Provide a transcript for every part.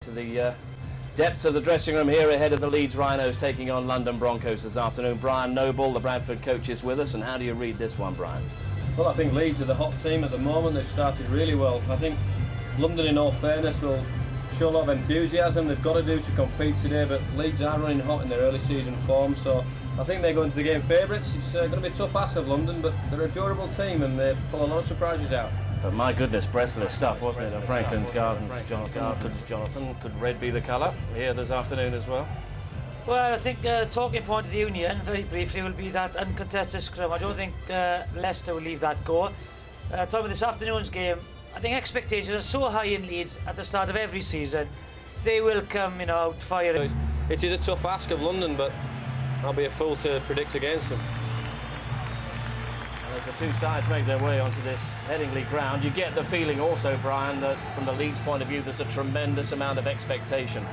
To the depths of the dressing room here ahead of the Leeds Rhinos taking on London Broncos this afternoon. Brian Noble, the Bradford coach, is with us, and how do you read this one, Brian? Well, I think Leeds are the hot team at the moment. They've started really well. I think London, in all fairness, will show a lot of enthusiasm. They've got to do to compete today, but Leeds are running hot in their early season form, so I think they're going to the game favourites. It's going to be a tough ask of London, but they're a durable team and they pull a lot of surprises out. But my goodness, breathless stuff, wasn't it? At Franklin's Gardens, Jonathan. Could red be the colour here this afternoon as well? Well, I think the talking point of the Union, very briefly, will be that uncontested scrum. I don't think Leicester will leave that go. Talking about this afternoon's game, I think expectations are so high in Leeds at the start of every season. They will come, out firing. It is a tough ask of London, but I'll be a fool to predict against them. As the two sides make their way onto this Headingley ground, you get the feeling also, Brian, that from the Leeds point of view there's a tremendous amount of expectation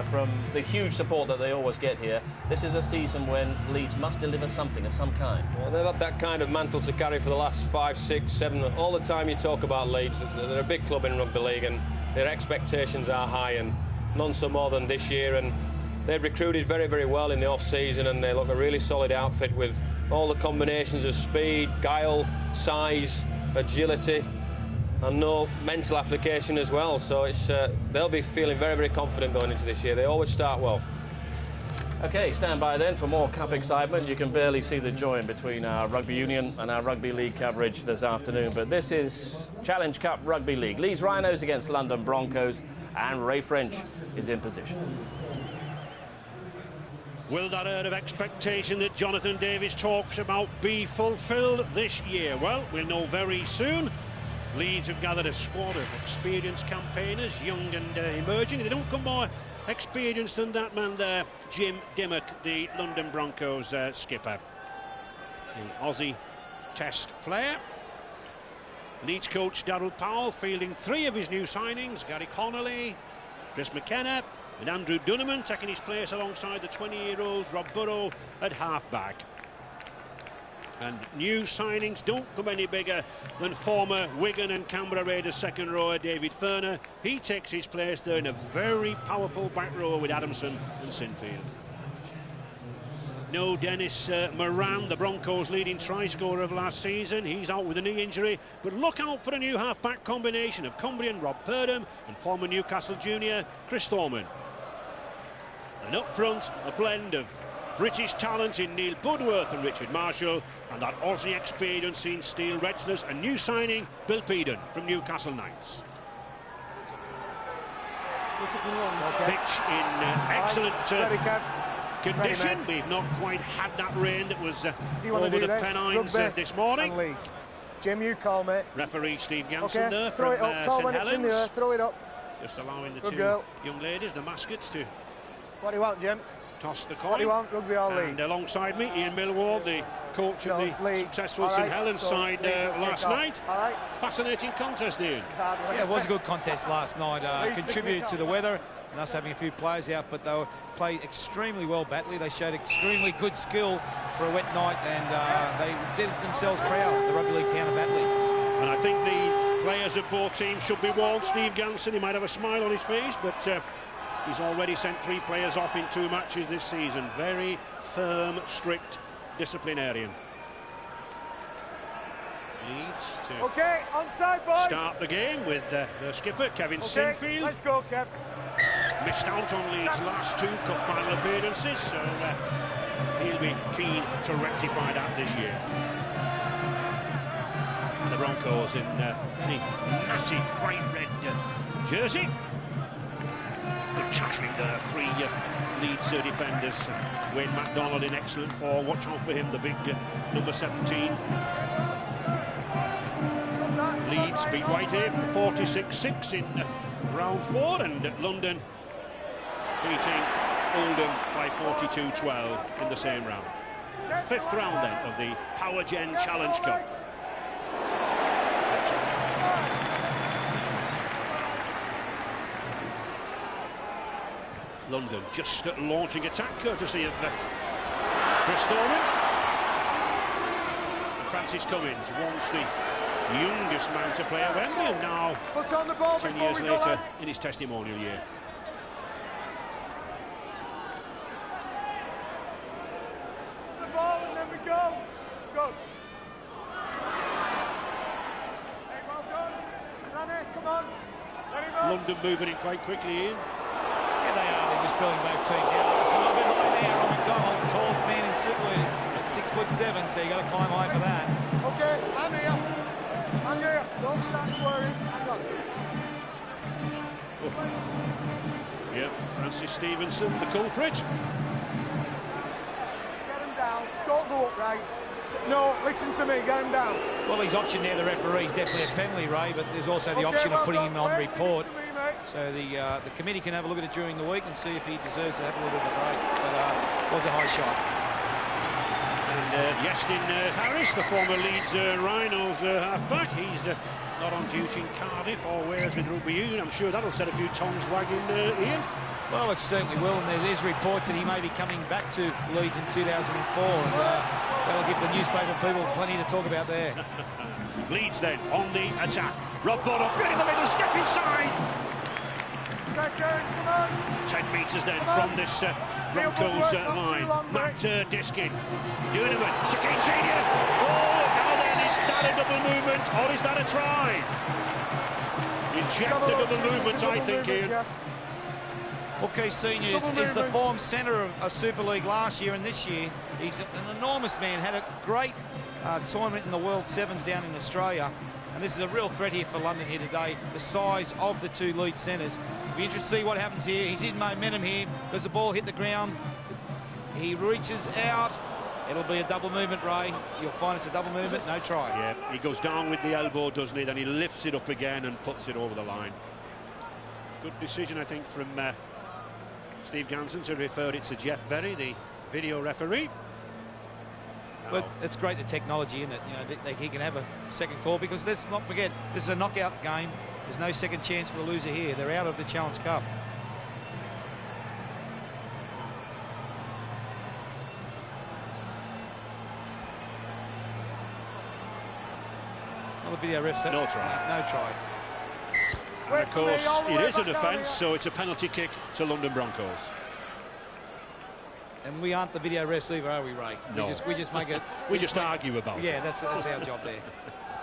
from the huge support that they always get here. This is a season when Leeds must deliver something of some kind. Well, they've had that kind of mantle to carry for the last 5, 6, 7. All the time you talk about Leeds, they're a big club in rugby league and their expectations are high, and none so more than this year. And they've recruited very, very well in the off-season, and they look a really solid outfit with all the combinations of speed, guile, size, agility, and no mental application as well. So it's they'll be feeling very, very confident going into this year. They always start well. OK, stand by then for more Cup excitement. You can barely see the join between our Rugby Union and our Rugby League coverage this afternoon. But this is Challenge Cup Rugby League. Leeds Rhinos against London Broncos, and Ray French is in position. Will that earn of expectation that Jonathan Davies talks about be fulfilled this year? Well, we'll know very soon. Leeds have gathered a squad of experienced campaigners, young and emerging. They don't come more experienced than that man there, Jim Dimmock, the London Broncos skipper. The Aussie Test player. Leeds coach Darryl Powell fielding 3 of his new signings: Gary Connolly, Chris McKenna, and Andrew Duneman taking his place alongside the 20-year-old Rob Burrow at half-back. And new signings don't come any bigger than former Wigan and Canberra Raiders second rower David Furner. He takes his place there in a very powerful back row with Adamson and Sinfield. No Dennis Moran, the Broncos' leading try-scorer of last season. He's out with a knee injury, but look out for a new half-back combination of Cumbrian Rob Purdham and former Newcastle junior Chris Thorman. And up front, a blend of British talent in Neil Budworth and Richard Marshall, and that Aussie experience in Steel Retzlers, and new signing Bill Peden from Newcastle Knights. Pitch in excellent condition. We've not quite had that rain that was over the Pennines this morning. Jim, you call, mate. Referee Steve Ganson there throw from it up. Call St when it's in the air. Throw it up. Just allowing the Good two girl. young ladies, the Mascots, to What do you want, Jim? toss the coin. What do you want, rugby or league? And alongside me, Ian Millward, the coach of the league. successful St Helens side last night. All right. Fascinating contest, Ian. Yeah, it was a good contest last night. Contributed to the weather and us having a few players out, but they played extremely well Batley. They showed extremely good skill for a wet night, and they did themselves proud, the rugby league town of Batley. And I think the players of both teams should be warned. Steve Ganson, he might have a smile on his face, but he's already sent 3 players off in 2 matches this season. Very firm, strict disciplinarian. Needs to onside, boys. start the game with the skipper, Kevin Sinfield. Let's go, Kev. Missed out on Leeds' last 2 cup final appearances, so he'll be keen to rectify that this year. And the Broncos in any natty bright red jersey. Good tackling there, 3 Leeds defenders. Wayne MacDonald in excellent form. Watch out for him, the big number 17. Leeds beat Whitehaven 46-6 in round 4, and London beating Oldham by 42-12 in the same round. 5th round then of the Power Gen Challenge Cup. London just launching attack courtesy of Chris Thorman. Francis Cummins, once the youngest man to play at Wembley, and now Foot on the ball 10 before years we go, later lads. in his testimonial year. London moving in quite quickly, Ian. Yeah, they are. They're just filling both teams out. It's a little bit high there on McDonald, tallest man in Super League at 6'7", so you got to climb high for that. Okay, I'm here. I'm here. Don't start swearing. Hang on. Yep, Francis Stevenson, the culprit. Get him down. Don't go up, right? No, listen to me. Get him down. Well, his option there, the referee's definitely a penalty, Ray, but there's also the option of putting him on report. So the committee can have a look at it during the week and see if he deserves to have a little bit of a break. But it was a high shot. And Yestin Harris, the former Leeds Rhinos half-back, he's not on duty in Cardiff or Wales with Rugby Union. I'm sure that'll set a few tongues wagging, Ian. Well, it certainly will, and there is reports that he may be coming back to Leeds in 2004, and that'll give the newspaper people plenty to talk about there. Leeds then on the attack. Rob Bonham in the middle, step inside. Second, come on. 10 metres then from this Broncos line. Matt Diskin. Duneman to Keane Senior. Oh, now then, is that a double movement or is that a try? Inject the double movement, I think, Ian. Okay, Senior is the form centre of Super League last year and this year. He's an enormous man, had a great tournament in the World Sevens down in Australia. And this is a real threat here for London here today, the size of the two lead centres. It'll be interesting to see what happens here. He's in momentum here. Does the ball hit the ground? He reaches out. It'll be a double movement, Ray. You'll find it's a double movement, no try. Yeah, he goes down with the elbow, doesn't he? Then he lifts it up again and puts it over the line. Good decision, I think, from Steve Ganson to refer it to Jeff Berry, the video referee. But it's great, the technology in it. You know, he can have a second call, because let's not forget, this is a knockout game. There's no second chance for the loser here. They're out of the Challenge Cup. Well, the video ref said no try. No try. And of course, it is an offence, so it's a penalty kick to London Broncos. And we aren't the video refs either, are we, Ray? No. We just make it. we just argue about it. Yeah, that's our job there.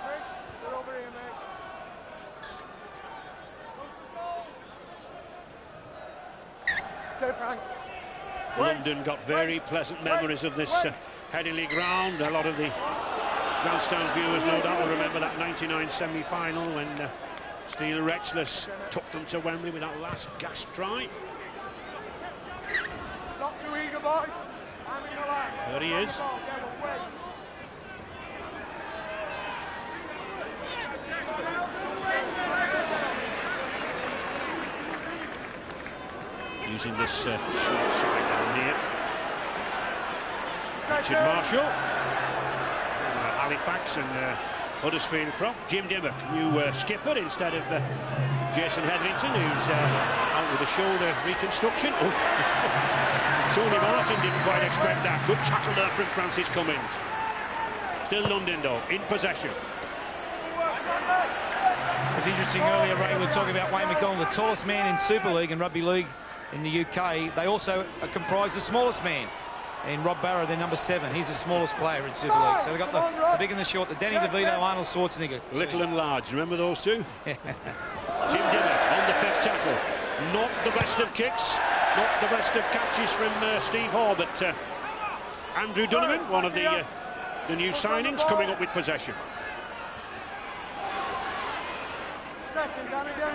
Chris, we're over here, mate. Okay, Frank. London got very pleasant memories of this Headingley ground. A lot of the grandstand viewers, no doubt, will remember that 99 semi-final when Steel Rexless took them to Wembley with that last gasp try. Not too eager, boys. I'm in the line. There he is. Using this short side down here. Richard Marshall, Halifax and Huddersfield prop. Jim Dimmock, new skipper instead of Jason Hetherington, who's out with a shoulder reconstruction. Tony Martin didn't quite expect that. Good tackle there from Francis Cummins. Still London, though, in possession. It was interesting earlier, Ray, we were talking about Wayne McDonald, the tallest man in Super League and Rugby League in the UK. They also comprise the smallest man in Rob Barrow, their number 7. He's the smallest player in Super League. So they've got the big and the short, the Danny DeVito, Arnold Schwarzenegger. Little and large, remember those two? Jim Dimmock on the 5th tackle. Not the best of kicks, not the best of catches from Steve Hall, but Andrew Donovan, one of the new signings, coming up with possession.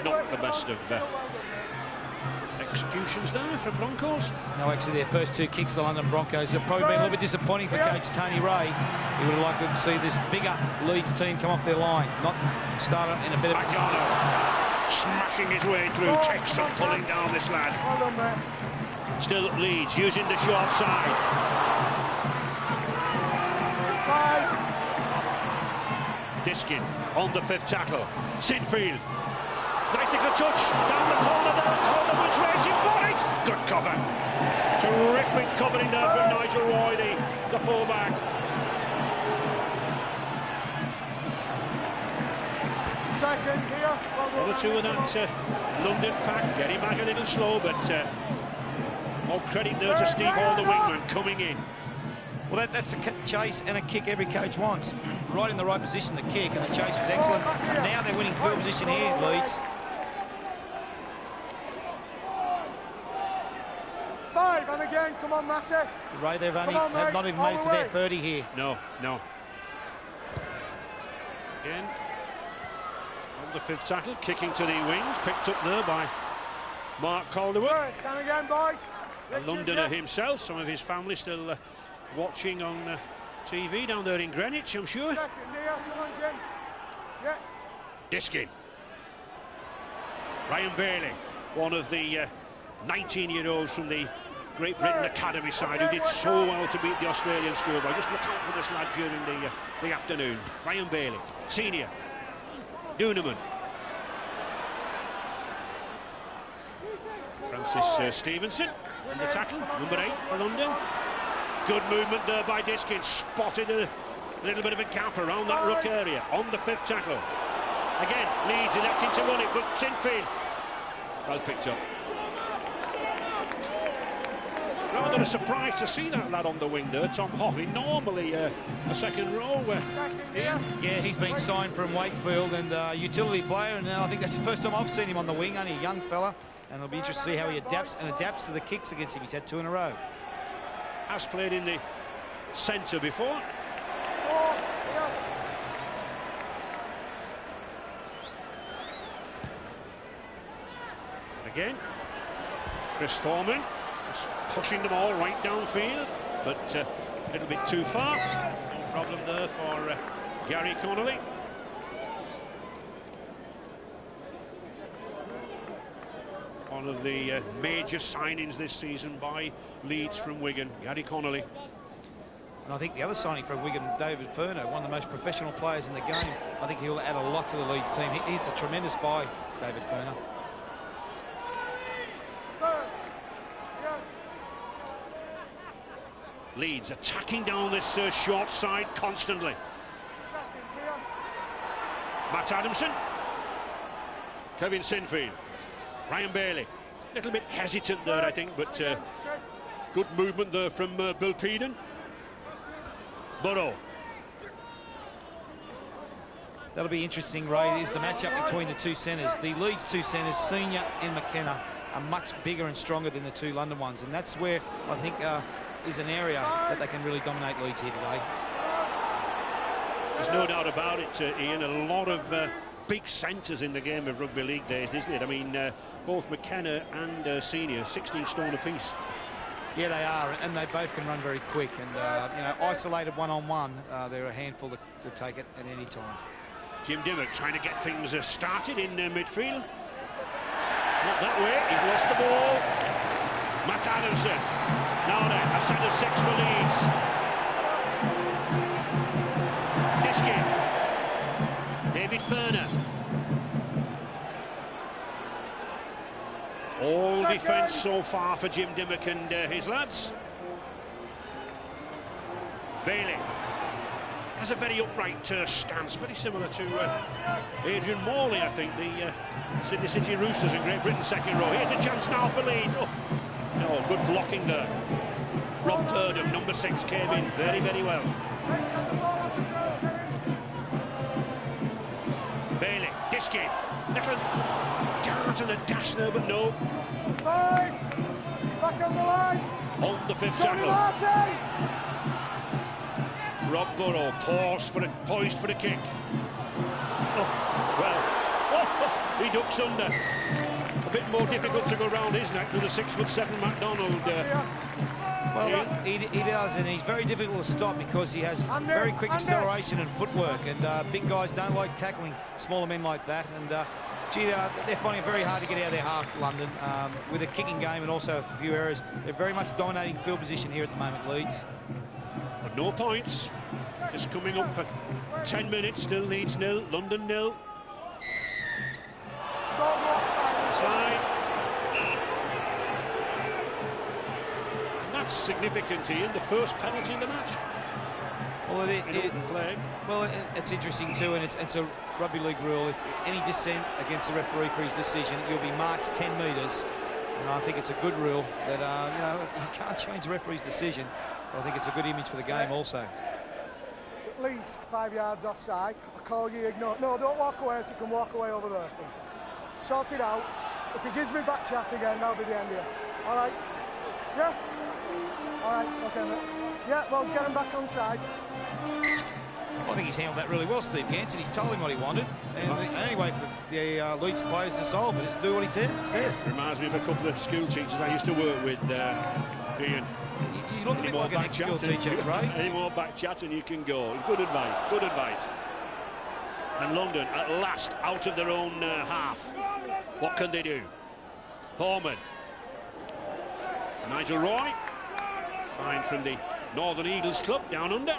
Not the best of executions there from Broncos. No, actually, their first 2 kicks, the London Broncos, have probably been a little bit disappointing for coach Tony Ray. He would have liked to see this bigger Leeds team come off their line, not start in a bit of a smashing his way through, takes some pulling down this lad. Well done, mate. Still Leeds using the short side. 5. Diskin on the 5th tackle. Sinfield. Nice little touch down the corner there. Coleman's racing for it. Good cover. Terrific covering there from Nigel Roy, the fullback. Second here. Well, the two of that London pack getting back a little slow, but all credit there to Steve Hall, the wingman, coming in. Well, that's a chase and a kick every coach wants. Right in the right position, the kick, and the chase was excellent. And now they're winning field position here, Leeds. Stand again, come on, Matty. Ray, they've only on, have mate. not even All made it the to their way. 30 here. No. Again, on the 5th tackle, kicking to the wings, picked up there by Mark Calderwood. Right, stand again, boys. A Richard, Londoner yeah. himself, some of his family still watching on TV down there in Greenwich, I'm sure. Second, here. Come on, Jim. Yeah. Diskin. Ryan Bailey, one of the 19-year-olds from the Great Britain Academy side who did so well to beat the Australian schoolboy. Just look out for this lad during the afternoon. Ryan Bailey, senior. Duneman. Francis Stevenson in the tackle, number 8 for London. Good movement there by Diskin, spotted a little bit of a gap around that ruck area on the 5th tackle. Again, Leeds electing to run it, but Sinfield well picked up. Rather a surprise to see that lad on the wing there, Tom Hockley. Normally a second row. Second, here. Yeah, he's been signed from Wakefield and utility player, and I think that's the first time I've seen him on the wing. Only a young fella, and it'll be interesting to see how he adapts to the kicks against him. He's had 2 in a row. Has played in the centre before. 4, here. Again, Chris Thorman pushing them all right downfield, but a little bit too far. No problem there for Gary Connolly. One of the major signings this season by Leeds from Wigan, Gary Connolly. And I think the other signing for Wigan, David Furner, one of the most professional players in the game. I think he'll add a lot to the Leeds team. He's a tremendous buy, David Furner. First, yeah. Leeds attacking down this short side constantly. Second, here. Matt Adamson, Kevin Sinfield, Ryan Bailey. A little bit hesitant there, I think, but good movement there from Bill Peden. Burrow. That'll be interesting, Ray, is the matchup between the 2 centres. The Leeds 2 centres, Senior and McKenna, are much bigger and stronger than the 2 London ones, and that's where I think is an area that they can really dominate Leeds here today. There's no doubt about it, Ian. A lot of big centres in the game of rugby league days, isn't it? I mean, both McKenna and Senior, 16 stone apiece. Yeah, they are, and they both can run very quick. And you know, isolated one-on-one, they're a handful to take it at any time. Jim Dimmock trying to get things started in midfield. Not that way. He's lost the ball. Matt Adamson. Now then, a set of 6 for Leeds. Diskin. David Furner. All defence so far for Jim Dimmock and his lads. Bailey has a very upright stance, very similar to Adrian Morley, I think, the Sydney City Roosters in Great Britain second row. Here's a chance now for Leeds. Oh, no, good blocking there. Rob Turdham, number 6, came in very, very well. Bailey, Diskin, little dart and a dash there, but no. 5, back on the line. On the 5th Johnny tackle. Martin. Rob Burrow poised for a kick. Oh, well, he ducks under. A bit more difficult to go round his neck than the 6'7" McDonald. Well, he does, and he's very difficult to stop because he has very quick acceleration and footwork, and big guys don't like tackling smaller men like that. And gee, they're finding it very hard to get out of their half, London, with a kicking game and also a few errors. They're very much dominating field position here at the moment, Leeds. But no points. Just coming up for 10 minutes. Still Leeds 0, London 0. Side. And that's significant, Ian. The first penalty in the match. Well, it's interesting too, and it's a rugby league rule. If any dissent against the referee for his decision, you'll be marched 10 metres. And I think it's a good rule that you know, you can't change the referee's decision. But I think it's a good image for the game also. At least 5 yards offside. I call you ignore. No, don't walk away, so you can walk away over there. Sort it out. If he gives me back chat again, that'll be the end of it. All right. Yeah? All right, okay, mate. Yeah, well, get him back on side. I think he's handled that really well, Steve Ganson. He's told him what he wanted. And the only way for the Leeds players to solve it is to do what he says. Reminds me of a couple of school teachers I used to work with, Ian. You look a bit like an ex-school teacher, right? Any more back chat and you can go. Good advice, good advice. And London, at last, out of their own half. What can they do? Foreman. Nigel Roy. Signed from the Northern Eagles club, down under.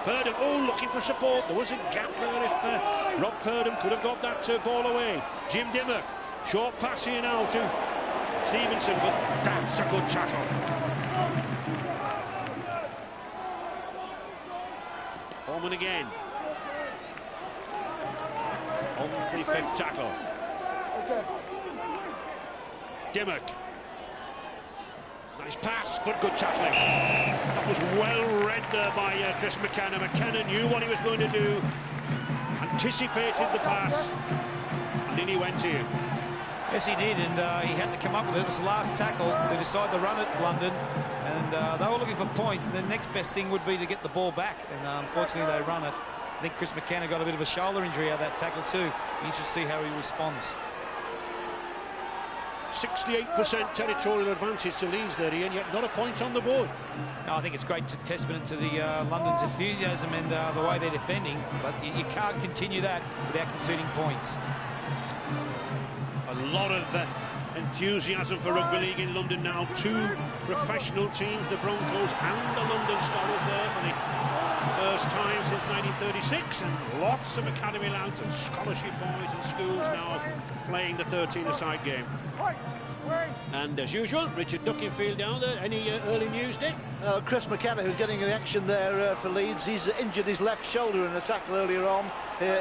Purdom, looking for support. There was a gap there if Rob Purdom could have got that ball away. Jim Dimmock, short pass here now to Stevenson, but that's a good tackle. Holman again. Holman for the fifth tackle. Okay. Dimmock. Nice pass, but good tackling. That was well read there by Chris McKenna. McKenna knew what he was going to do, anticipated the pass, and then he went to him. Yes, he did, and he had to come up with it. It was the last tackle. They decided to run it, London, and they were looking for points, and the next best thing would be to get the ball back, and unfortunately they run it. I think Chris McKenna got a bit of a shoulder injury out of that tackle too. Be interested to see how he responds. 68% territorial advantage to Leeds there, Ian, yet not a point on the board. No, I think it's great testament to the London's enthusiasm and the way they're defending, but you can't continue that without conceding points. A lot of enthusiasm for rugby league in London now. Two professional teams, the Broncos and the London Scarlets there for the first time since 1936, and lots of academy lads and scholarship boys in schools now playing the 13-a-side game. And as usual, Richard Duckinfield down there. Any early news, Dick? Chris McKenna, who's getting the action there for Leeds. He's injured his left shoulder in a tackle earlier on.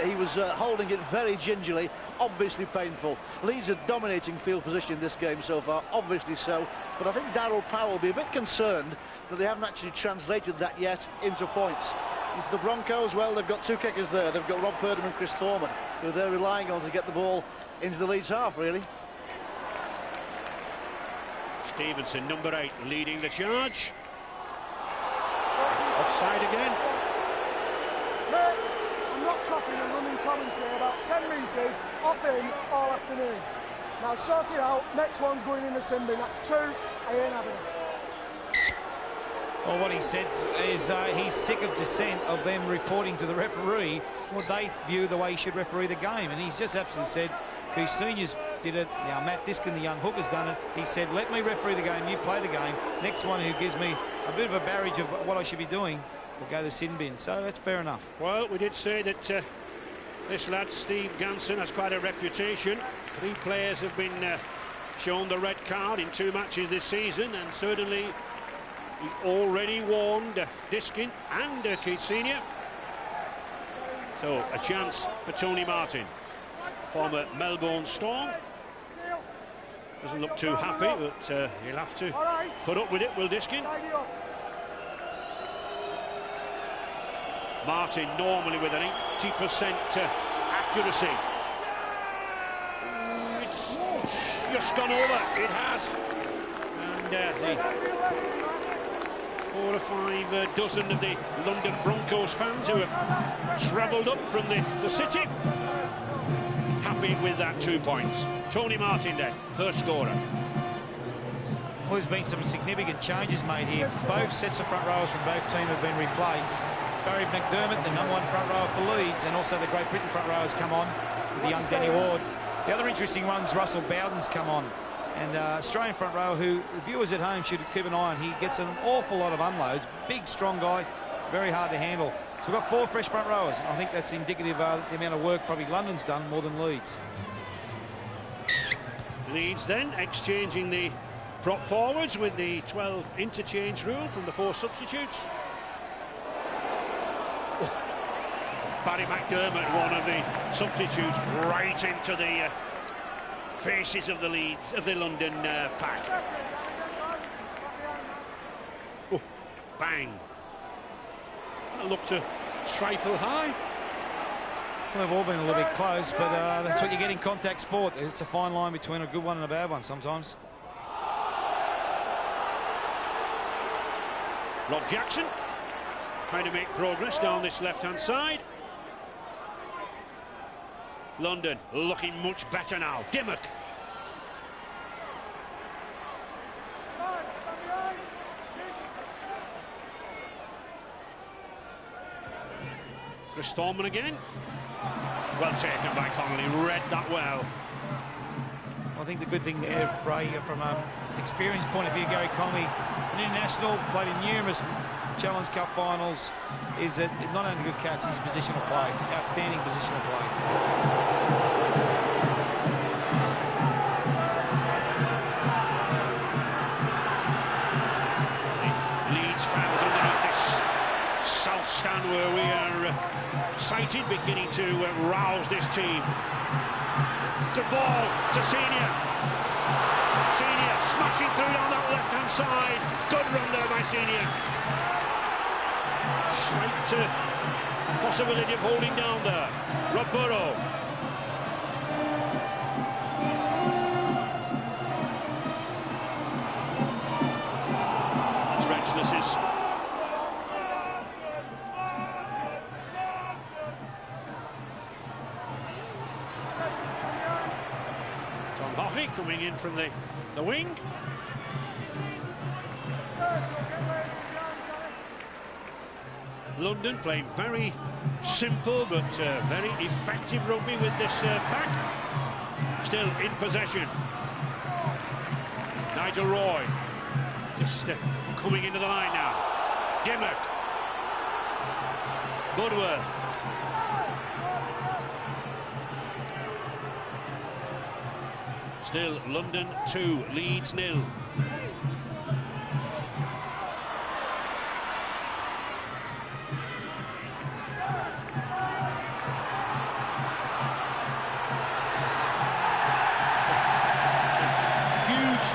He was holding it very gingerly, obviously painful. Leeds are dominating field position in this game so far, obviously so. But I think Darryl Powell will be a bit concerned that they haven't actually translated that yet into points. And for the Broncos, well, they've got two kickers there. They've got Rob Purdom and Chris Thorman, who they're relying on to get the ball into the Leeds half, really. Stevenson, number 8, leading the charge. Offside again. Mate, I'm not copying and running commentary about 10 metres off him all afternoon. Now sort it out. Next one's going in the sin bin. That's 2. I ain't having it. Well, what he said is he's sick of dissent of them reporting to the referee what they view the way he should referee the game, and he's just absolutely said Keith Seniors did it. Now Matt Diskin, the young hooker's done it. He said, let me referee the game, you play the game. Next one who gives me a bit of a barrage of what I should be doing will go to the sin bin. So that's fair enough. Well, we did say that this lad Steve Ganson has quite a reputation. 3 players have been shown the red card in 2 matches this season, and certainly he's already warned Diskin and Keith Senior. So a chance for Tony Martin, former Melbourne Storm. Doesn't look too happy, but he'll have to put up with it, will Diskin? Martin normally with an 80% accuracy. It's just gone over. It has. And the 4 or 5 dozen of the London Broncos fans who have travelled up from the city, happy with that 2 points. Tony Martin then, first scorer. Well, there's been some significant changes made here. Both sets of front rowers from both teams have been replaced. Barry McDermott, the number 1 front rower for Leeds, and also the Great Britain front rowers come on with the young Danny Ward. The other interesting one's Russell Bowden's come on. And Australian front rower who the viewers at home should keep an eye on. He gets an awful lot of unloads. Big, strong guy, very hard to handle. So we've got 4 fresh front rowers. I think that's indicative of the amount of work probably London's done more than Leeds. Leeds then exchanging the prop forwards with the 12 interchange rule from the 4 substitutes. Barry McDermott, one of the substitutes, right into the faces of the Leeds, of the London pack. Oh, bang. That looked a trifle high. Well, they've all been a little bit close, but that's what you get in contact sport. It's a fine line between a good one and a bad one sometimes. Rob Jackson trying to make progress down this left-hand side. London looking much better now. Dimmock. Chris Thorman again. Well taken by Connolly, read that well. I think the good thing there, Ray, from an experience point of view, Gary Connolly, an international, played in numerous Challenge Cup finals, is that not only good catch, he's positional play, outstanding positional play. Leeds fans underneath this south stand where we are sighted, beginning to rouse this team. Good ball to Senior. Senior smashing through down that left-hand side. Good run there by Senior. Slight possibility of holding down there. Rob Burrow. That's Retchless's. Tom Hockney coming in from the wing. London playing very simple but very effective rugby with this pack. Still in possession. Nigel Roy just coming into the line now. Dimmock. Budworth. Still London 2, Leeds 0.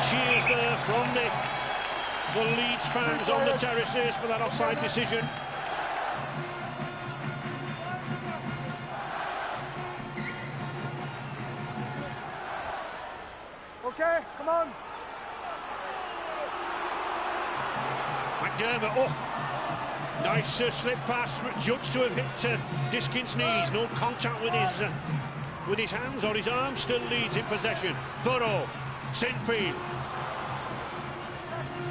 Cheers there from the Leeds fans on the terraces for that offside decision. Okay, come on. McDermott, oh, nice slip pass, judged to have hit Diskin's knees. No contact with his hands or his arms. Still Leeds in possession. Burrow, Sinfield.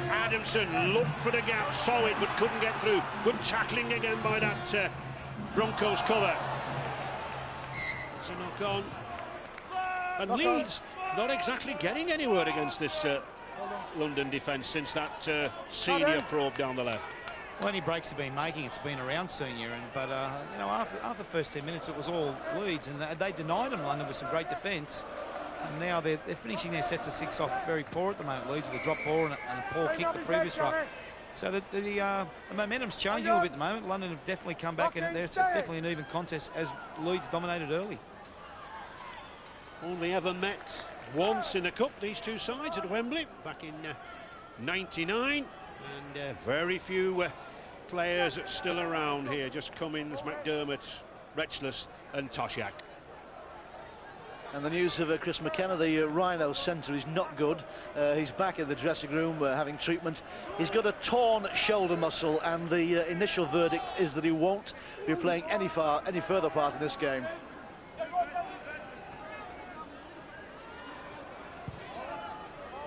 Adamson looked for the gap, saw it but couldn't get through. Good tackling again by that Broncos cover. It's a knock on. And Leeds not exactly getting anywhere against this London defence since that Senior probe down the left. Well, any breaks have been making, it's been around Senior, but you know, after the first 10 minutes, it was all Leeds, and they denied them London with some great defence. And now they're finishing their sets of 6 off very poor at the moment. Leeds with a drop ball and a poor kick the previous ruck. So the momentum's changing a little bit at the moment. London have definitely come back, and there's definitely an even contest as Leeds dominated early. Only ever met once in the cup, these two sides at Wembley back in '99, and very few players still around here. Just Cummins, McDermott, Retchless and Toshack. And the news of Chris McKenna, the Rhino centre, is not good. He's back in the dressing room having treatment. He's got a torn shoulder muscle, and the initial verdict is that he won't be playing any further part in this game.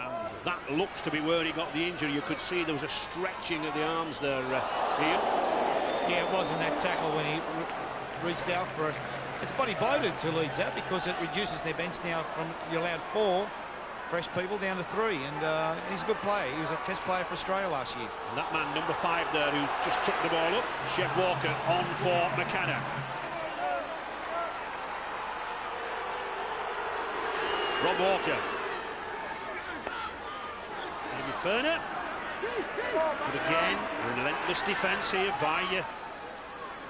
And that looks to be where he got the injury. You could see there was a stretching of the arms there, Ian. Yeah, it was in that tackle when he reached out for it. It's body bloated to Leeds out because it reduces their bench now from you're allowed 4 fresh people down to 3, and he's a good player. He was a test player for Australia last year. And that man, number 5 there, who just took the ball up, Shep Walker, on for McKenna. Rob Walker. Amy Ferner. But again, relentless defence here by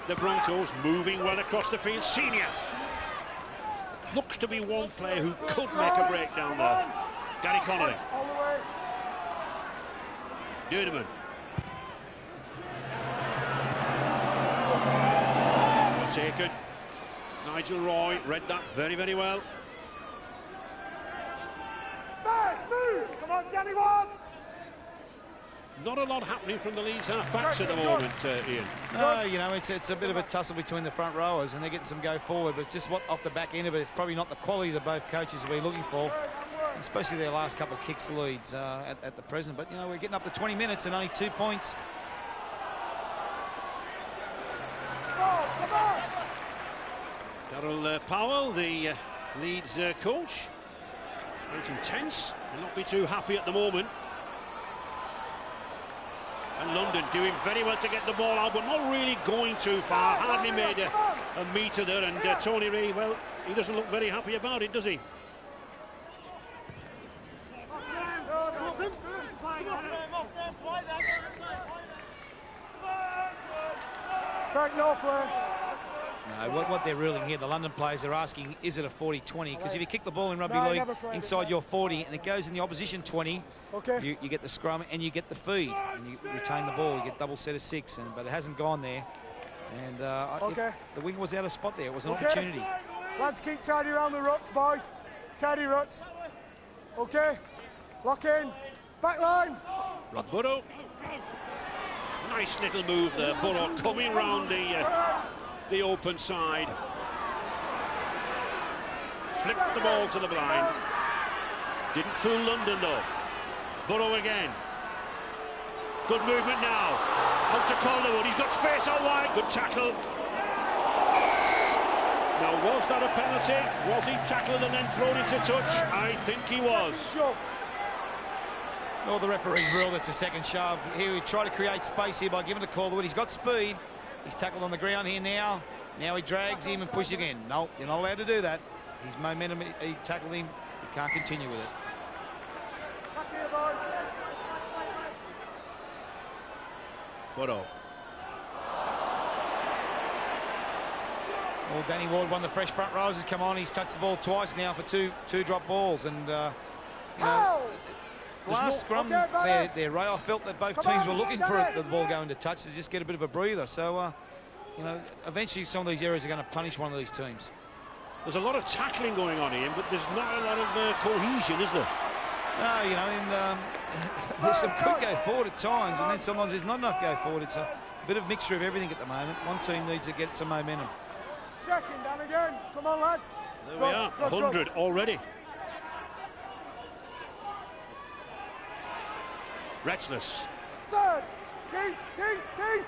the Broncos, moving well across the field. Senior. Looks to be one player who could make a break down there. Gary Connolly. Duneman. Well taken. Nigel Roy read that very, very well. Fast move! Come on, Danny Ward! Not a lot happening from the Leeds half-backs at the moment, Ian. No, you know, it's a bit of a tussle between the front rowers, and they're getting some go forward, but it's just what off the back end of it, it's probably not the quality that both coaches will be looking for, especially their last couple of kicks leads at the present. But, you know, we're getting up to 20 minutes and only 2 points. Darryl Powell, the Leeds coach, quite intense. Will not be too happy at the moment. And London doing very well to get the ball out, but not really going too far. Hardly made a metre there, and Tony Ray, well, he doesn't look very happy about it, does he? Frank, no play. No, what they're ruling here, the London players are asking, is it a 40-20? Because if you kick the ball in rugby No, league never played inside it. your 40 and it goes in the opposition 20, Okay. you get the scrum and you get the feed and you retain the ball. You get double set of 6, but it hasn't gone there. And Okay. the wing was out of spot there. It was an Okay. opportunity. Lads, keep tidy around the rucks, boys. Tidy rucks. Okay. Lock in. Back line. Burrow. Nice little move there. Burrow coming round the open side. Flipped the ball to the blind. Didn't fool London though. Burrow again. Good movement now. Out to Calderwood. He's got space out wide. Good tackle. Now, was that a penalty? Was he tackled and then thrown into touch? I think he was. Shove. Well, the referee's ruled it's a second shove. Here we try to create space here by giving it to Calderwood. He's got speed. He's tackled on the ground here now. Now he drags him and pushes again. No, you're not allowed to do that. His momentum, he tackled him. He can't continue with it. Back here, boys. Burrow. Well, Danny Ward, one of the fresh front rows, has come on. He's touched the ball twice now for two drop balls. And, you know, last scrum there, Ray, I felt that both teams were looking for the ball going to touch to just get a bit of a breather. So, you know, eventually some of these areas are going to punish one of these teams. There's a lot of tackling going on, Ian, but there's not a lot of cohesion, is there? No, you know, and there's some good go forward at times, and then sometimes there's not enough go forward. It's a bit of mixture of everything at the moment. One team needs to get some momentum. Second down again. Come on, lads. There we are, 100 already. Retchless. Third. Keith.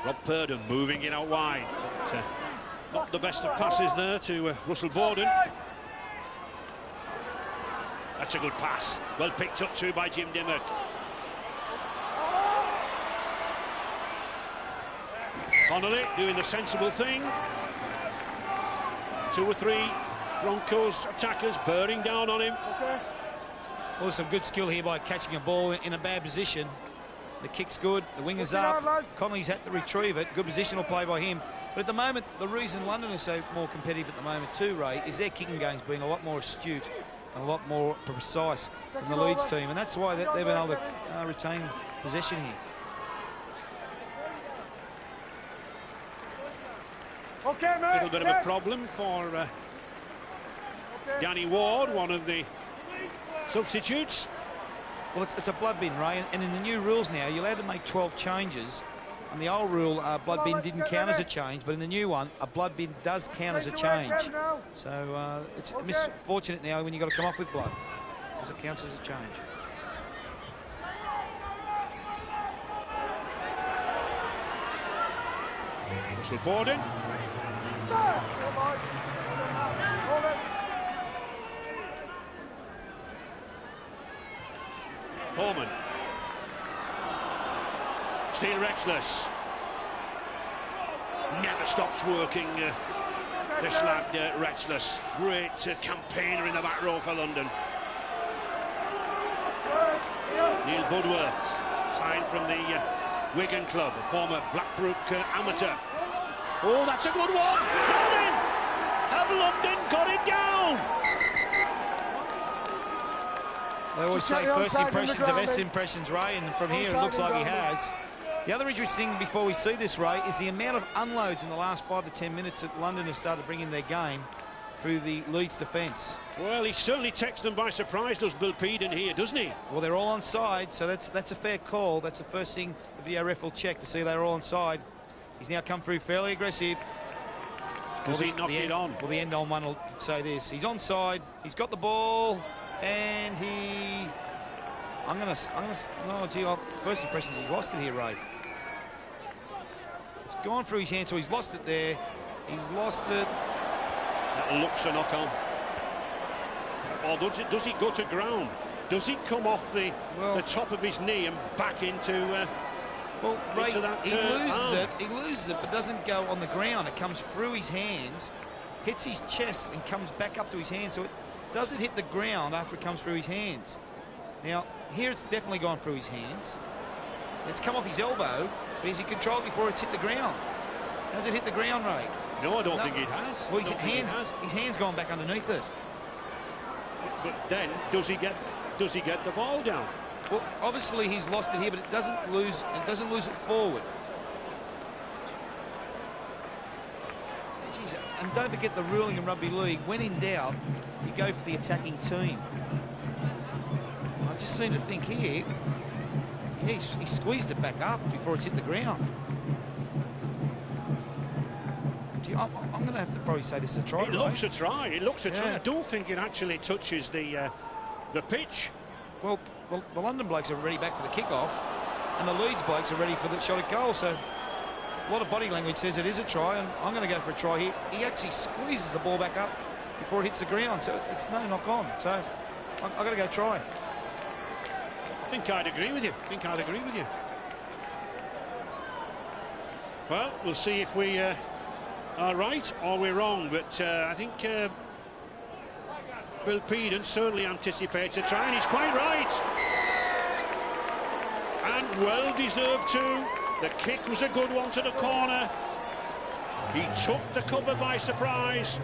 Rob Purdon moving it out wide, but not the best of passes there to Russell Borden. That's a good pass. Well picked up too by Jim Dimmock. Connolly doing the sensible thing. 2 or 3 Broncos attackers bearing down on him. Okay. Well, there's some good skill here by catching a ball in a bad position. The kick's good, the wing is up. Connolly's had to retrieve it. Good positional play by him. But at the moment, the reason London is so more competitive at the moment too, Ray, is their kicking game's been a lot more astute and a lot more precise than the Leeds team. And that's why they've been able to retain possession here. Okay, mate. A little bit of a problem for Danny Ward, one of the substitutes. Well, it's a blood bin, Ray, and in the new rules now, you're allowed to make 12 changes. In the old rule, blood bin didn't count as a change, but in the new one, a blood bin does count as a change. So it's misfortunate now when you've got to come off with blood, because it counts as a change. Russell Borden. Foreman. Still Retchless. Never stops working, this lad, Retchless. Great campaigner in the back row for London. Neil Budworth, signed from the Wigan club, a former Blackbrook amateur. Oh, that's a good one! London! Have London got it down? They always say first impressions are best impressions, Ray, and from here it looks like he has. The other interesting thing before we see this, Ray, is the amount of unloads in the last 5 to 10 minutes that London have started bringing their game. through the Leeds defence. Well, he certainly takes them by surprise, does Bill Peden here, doesn't he? Well, they're all onside, so that's a fair call. That's the first thing the video ref will check to see they're all onside. He's now come through fairly aggressive. Does he knock it on? Well, the end on one will say this. He's onside, he's got the ball, and no, gee, first impressions, he's lost it here, Ray. It's gone through his hand, so he's lost it there. He's lost it. That looks a knock on. Or does he go to ground? Does he come off the top of his knee and back into Ray, that he loses it, but doesn't go on the ground. It comes through his hands, hits his chest, and comes back up to his hands. So it doesn't hit the ground after it comes through his hands. Now, here it's definitely gone through his hands. It's come off his elbow, but has he controlled before it's hit the ground? Has it hit the ground, Ray? No, I don't think it has. Well, his hand's gone back underneath it. But then, does he get the ball down? Well, obviously he's lost it here, but it doesn't lose it forward. Jeez, and don't forget the ruling in rugby league: when in doubt, you go for the attacking team. I just seem to think here, he squeezed it back up before it's hit the ground. Gee, I'm going to have to probably say this is a try. It looks a try. It looks a try. Yeah. I don't think it actually touches the pitch. Well, the London blokes are ready back for the kick-off, and the Leeds blokes are ready for the shot at goal. So a lot of body language says it is a try, and I'm going to go for a try here. He actually squeezes the ball back up before it hits the ground, so it's no knock on. So I've got to go try. I think I'd agree with you. Well, we'll see if we are right or we're wrong, but I think Bill Peden certainly anticipates a try, and he's quite right. And well deserved too. The kick was a good one to the corner. He took the cover by surprise.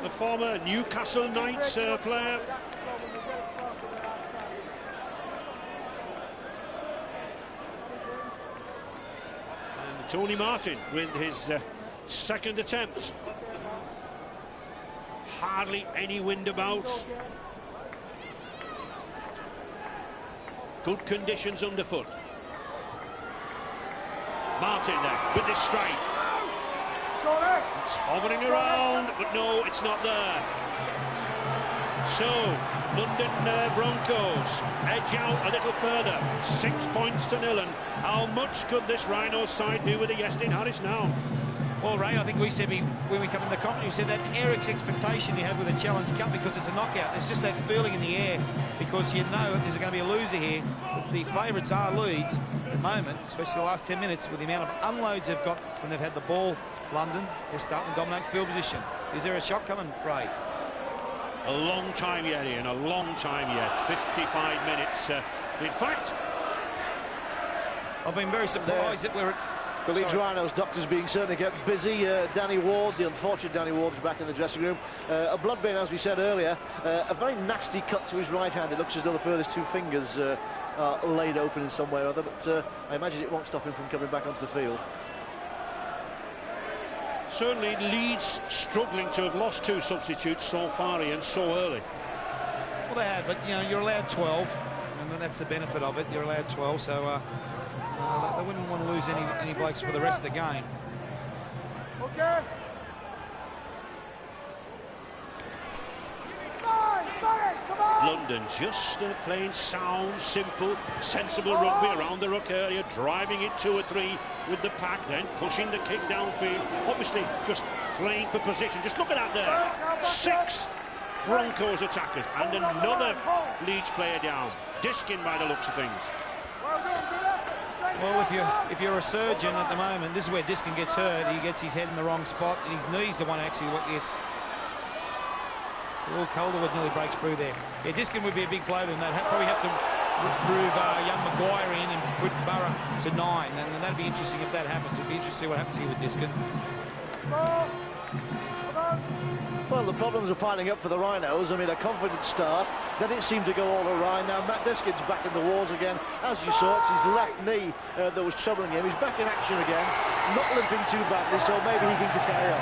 The former Newcastle Knights player. And Tony Martin with his second attempt. Hardly any wind about. Good conditions underfoot. Martin there with this strike. It's hovering around, but no, it's not there. So, London Broncos edge out a little further. 6 points to 0. And how much could this Rhinos side do with the Iestyn Harris now? Well, Ray, I think we said when we come in the company, we said that Eric's expectation you have with a Challenge Cup because it's a knockout. There's just that feeling in the air because you know there's going to be a loser here. The favourites are Leeds at the moment, especially the last 10 minutes with the amount of unloads they've got when they've had the ball. London, they're starting to dominate field position. Is there a shot coming, Ray? A long time yet, Ian, a long time yet. 55 minutes. In fact, I've been very surprised that we're at... The Leeds Rhinos doctors being certainly kept busy. Danny Ward, the unfortunate Danny Ward, is back in the dressing room. A blood vein, as we said earlier. A very nasty cut to his right hand. It looks as though the furthest two fingers are laid open in some way or other, but I imagine it won't stop him from coming back onto the field. certainly Leeds struggling to have lost two substitutes so far, Ian, so early. Well, they have, but, you know, you're allowed 12, and that's the benefit of it. You're allowed 12, so they wouldn't want to lose any blokes for the rest of the game. Okay. London just playing sound, simple, sensible rugby around the ruck area, driving it 2 or 3 with the pack, then pushing the kick downfield. Obviously, just playing for position. Just look at that there. 6 Broncos attackers and another Leeds player down. Diskin by the looks of things. Well, if you're a surgeon at the moment, this is where Diskin gets hurt. He gets his head in the wrong spot, and his knee's the one actually what gets. Oh, Calderwood nearly breaks through there. Yeah, Diskin would be a big player, then they'd probably have to move young Maguire in and put Burrow to 9, and that'd be interesting if that happens. It'd be interesting to see what happens here with Diskin. Well, the problems are piling up for the Rhinos. I mean, a confident start, then it seemed to go all awry. Now Matt Diskin's back in the wars again. As you saw, it's his left knee that was troubling him. He's back in action again, not limping too badly, so maybe he can carry on.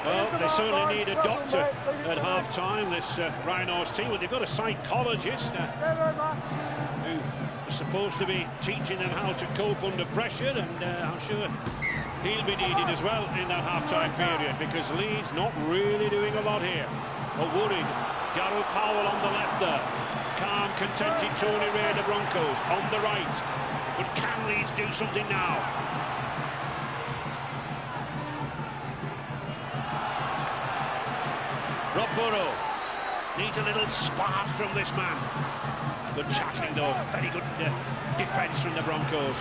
Well, they certainly need a doctor at half-time, this Rhinos team. Well, they've got a psychologist who is supposed to be teaching them how to cope under pressure, and I'm sure he'll be needed as well in that half-time period, because Leeds not really doing a lot here. A worried Darryl Powell on the left there. Calm, contented Tony Ray, the Broncos, on the right. But can Leeds do something now? Rob Burrow needs a little spark from this man. Good tackling though, very good defence from the Broncos.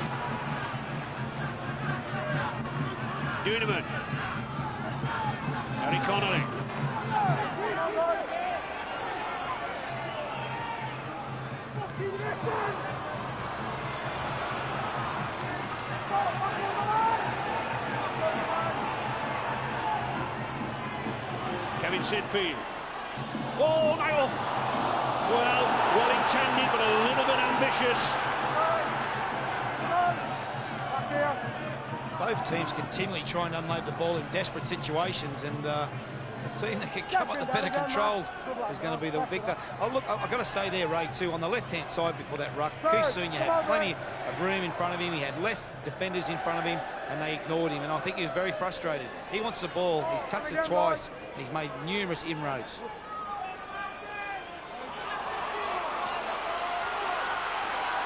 Duneman. Harry Connolly. Kevin Sinfield. Oh, my God. Well intended, but a little bit ambitious. Both teams continually try and unload the ball in desperate situations, and the team that can come up with better control is going to be the victor. Oh, look, I've got to say there, Ray, too, on the left-hand side before that ruck, Kusunya had plenty of room in front of him. He had less defenders in front of him, and they ignored him, and I think he was very frustrated. He wants the ball. He's touched it twice, and he's made numerous inroads.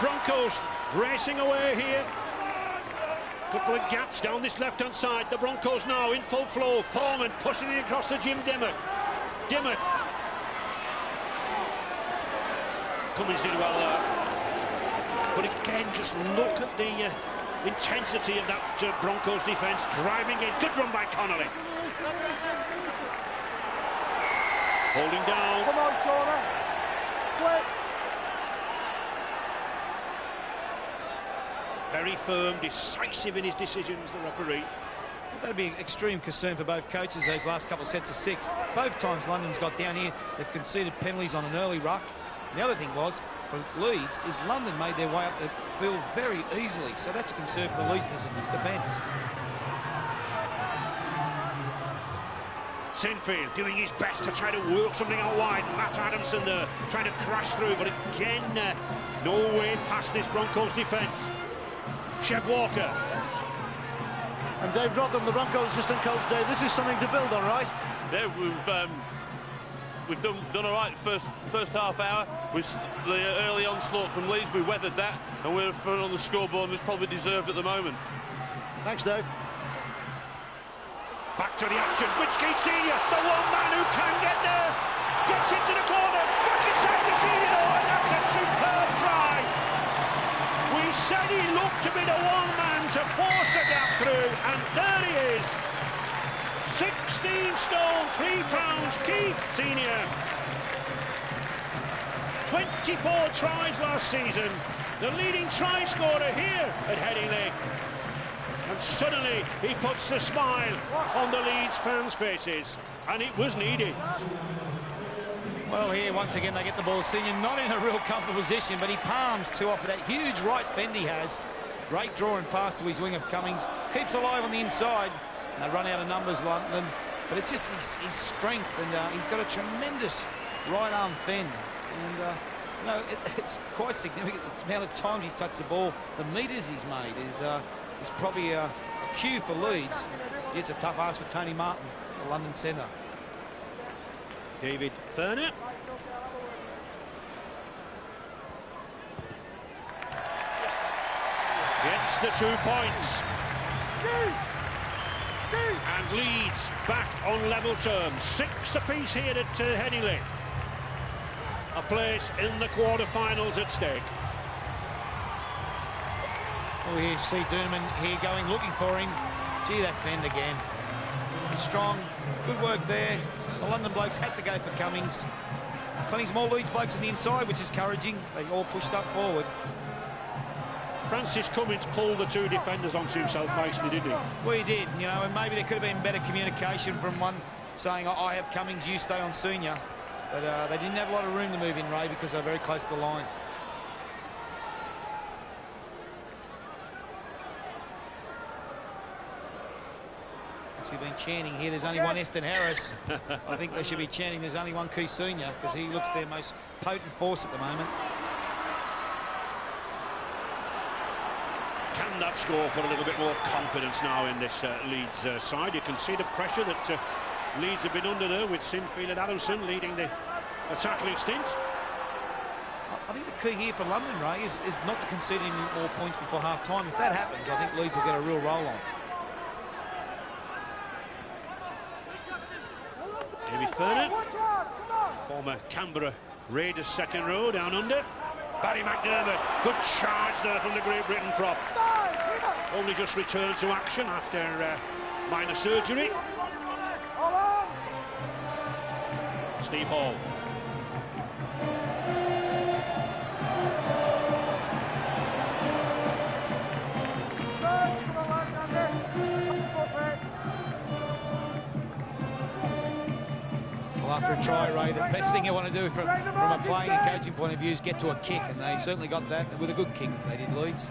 Broncos racing away here. Couple of gaps down this left-hand side. The Broncos now in full flow. Foreman pushing it across to Jim Dimmock. Dimmock. Cummins did well there. But again, just look at the intensity of that Broncos defence driving in. Good run by Connolly. Holding down. Come on, Tony. Quick. Very firm, decisive in his decisions, the referee. Well, that'd be an extreme concern for both coaches, those last couple of sets of six. Both times London's got down here, they've conceded penalties on an early ruck. And the other thing was, for Leeds, is London made their way up the field very easily. So that's a concern for the Leeds defence. Sinfield doing his best to try to work something out wide. Matt Adamson there trying to crash through, but again, no way past this Broncos defence. Chev Walker. And Dave Rotham, the Broncos assistant coach, Dave, this is something to build on, right? Yeah, we've done all right first half hour. With the early onslaught from Leeds, we weathered that, and we're front on the scoreboard, and it's probably deserved at the moment. Thanks, Dave. Back to the action. Winskey Senior, the one man who can get there, gets into the corner, back inside to Senior, and that's a superb try. We said he looked to be the one man to force a gap through, and there he is. 16 stone, 3 pounds, Keith Senior. 24 tries last season. The leading try scorer here at Headingley. And suddenly he puts the smile on the Leeds fans' faces. And it was needed. Well, here, once again, they get the ball. Senior not in a real comfortable position, but he palms two off of that huge right fend he has. Great draw and pass to his winger Cummings. Keeps alive on the inside. And they run out of numbers, London. But it's just his strength, and he's got a tremendous right-arm fend. And, it's quite significant. The amount of times he's touched the ball, the metres he's made is probably a cue for Leeds. It's a tough ask for Tony Martin, the London centre. David Thurner. Gets the 2 points. And Leeds back on level terms. 6 apiece here at Headingley. A place in the quarter-finals at stake. Oh, here, see Duneman here going, looking for him. Gee, that fend again. He's strong. Good work there. The London blokes had to go for Cummings. Plenty more Leeds blokes on the inside, which is encouraging. They all pushed up forward. Francis Cummins pulled the 2 defenders onto himself nicely, didn't he? Well, he did, you know, and maybe there could have been better communication from one saying, I have Cummings, you stay on Senior. But they didn't have a lot of room to move in, Ray, because they're very close to the line. actually been chanting here, there's only one Eston Harris. I think they should be chanting there's only one Keith Senior, because he looks their most potent force at the moment. Can that score put a little bit more confidence now in this Leeds side? You can see the pressure that Leeds have been under there, with Sinfield and Adamson leading the tackling stint. I think the key here for London, Ray, is not to concede any more points before half-time. If that happens, I think Leeds will get a real roll on. David Ferner, former Canberra Raiders second row down under. Barry McDermott, good charge there from the Great Britain prop. Only just returned to action after minor surgery. Steve Hall. Well, after a try, Ray, the best thing you want to do from a playing and coaching point of view is get to a kick, and they certainly got that with a good kick. They did, Leeds.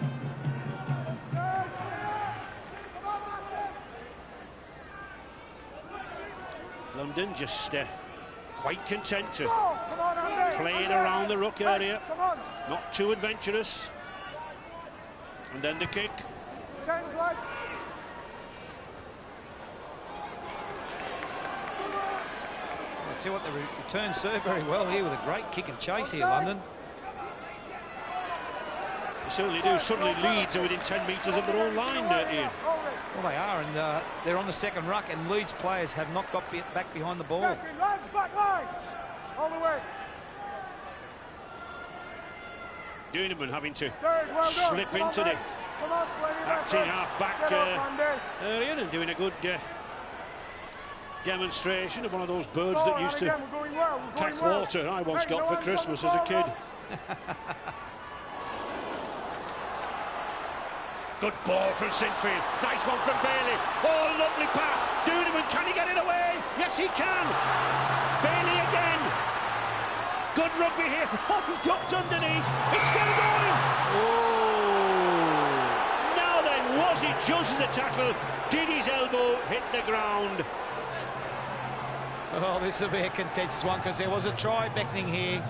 London just quite content to play it around the ruck area, not too adventurous. And then the kick. I tell you what, they return serve very well here with a great kick and chase here, London. They certainly do. Suddenly Leeds are within 10 metres of their own line, Ian. Well, they are, and they're on the second ruck, and Leeds players have not got back behind the ball. Back line. All the way. Duneman having to slip into the acting half-back area and doing a good demonstration of one of those birds that used to pack water I once got for Christmas as a kid. Good ball from Sinfield. Nice one from Bailey. Oh, lovely pass. Duneman, can he get it away? Yes, he can. Bailey again. Good rugby here. Oh, he's ducked underneath. It's still going. Oh. Now then, was it just as a tackle? Did his elbow hit the ground? Oh, this will be a contentious one, because there was a try beckoning here.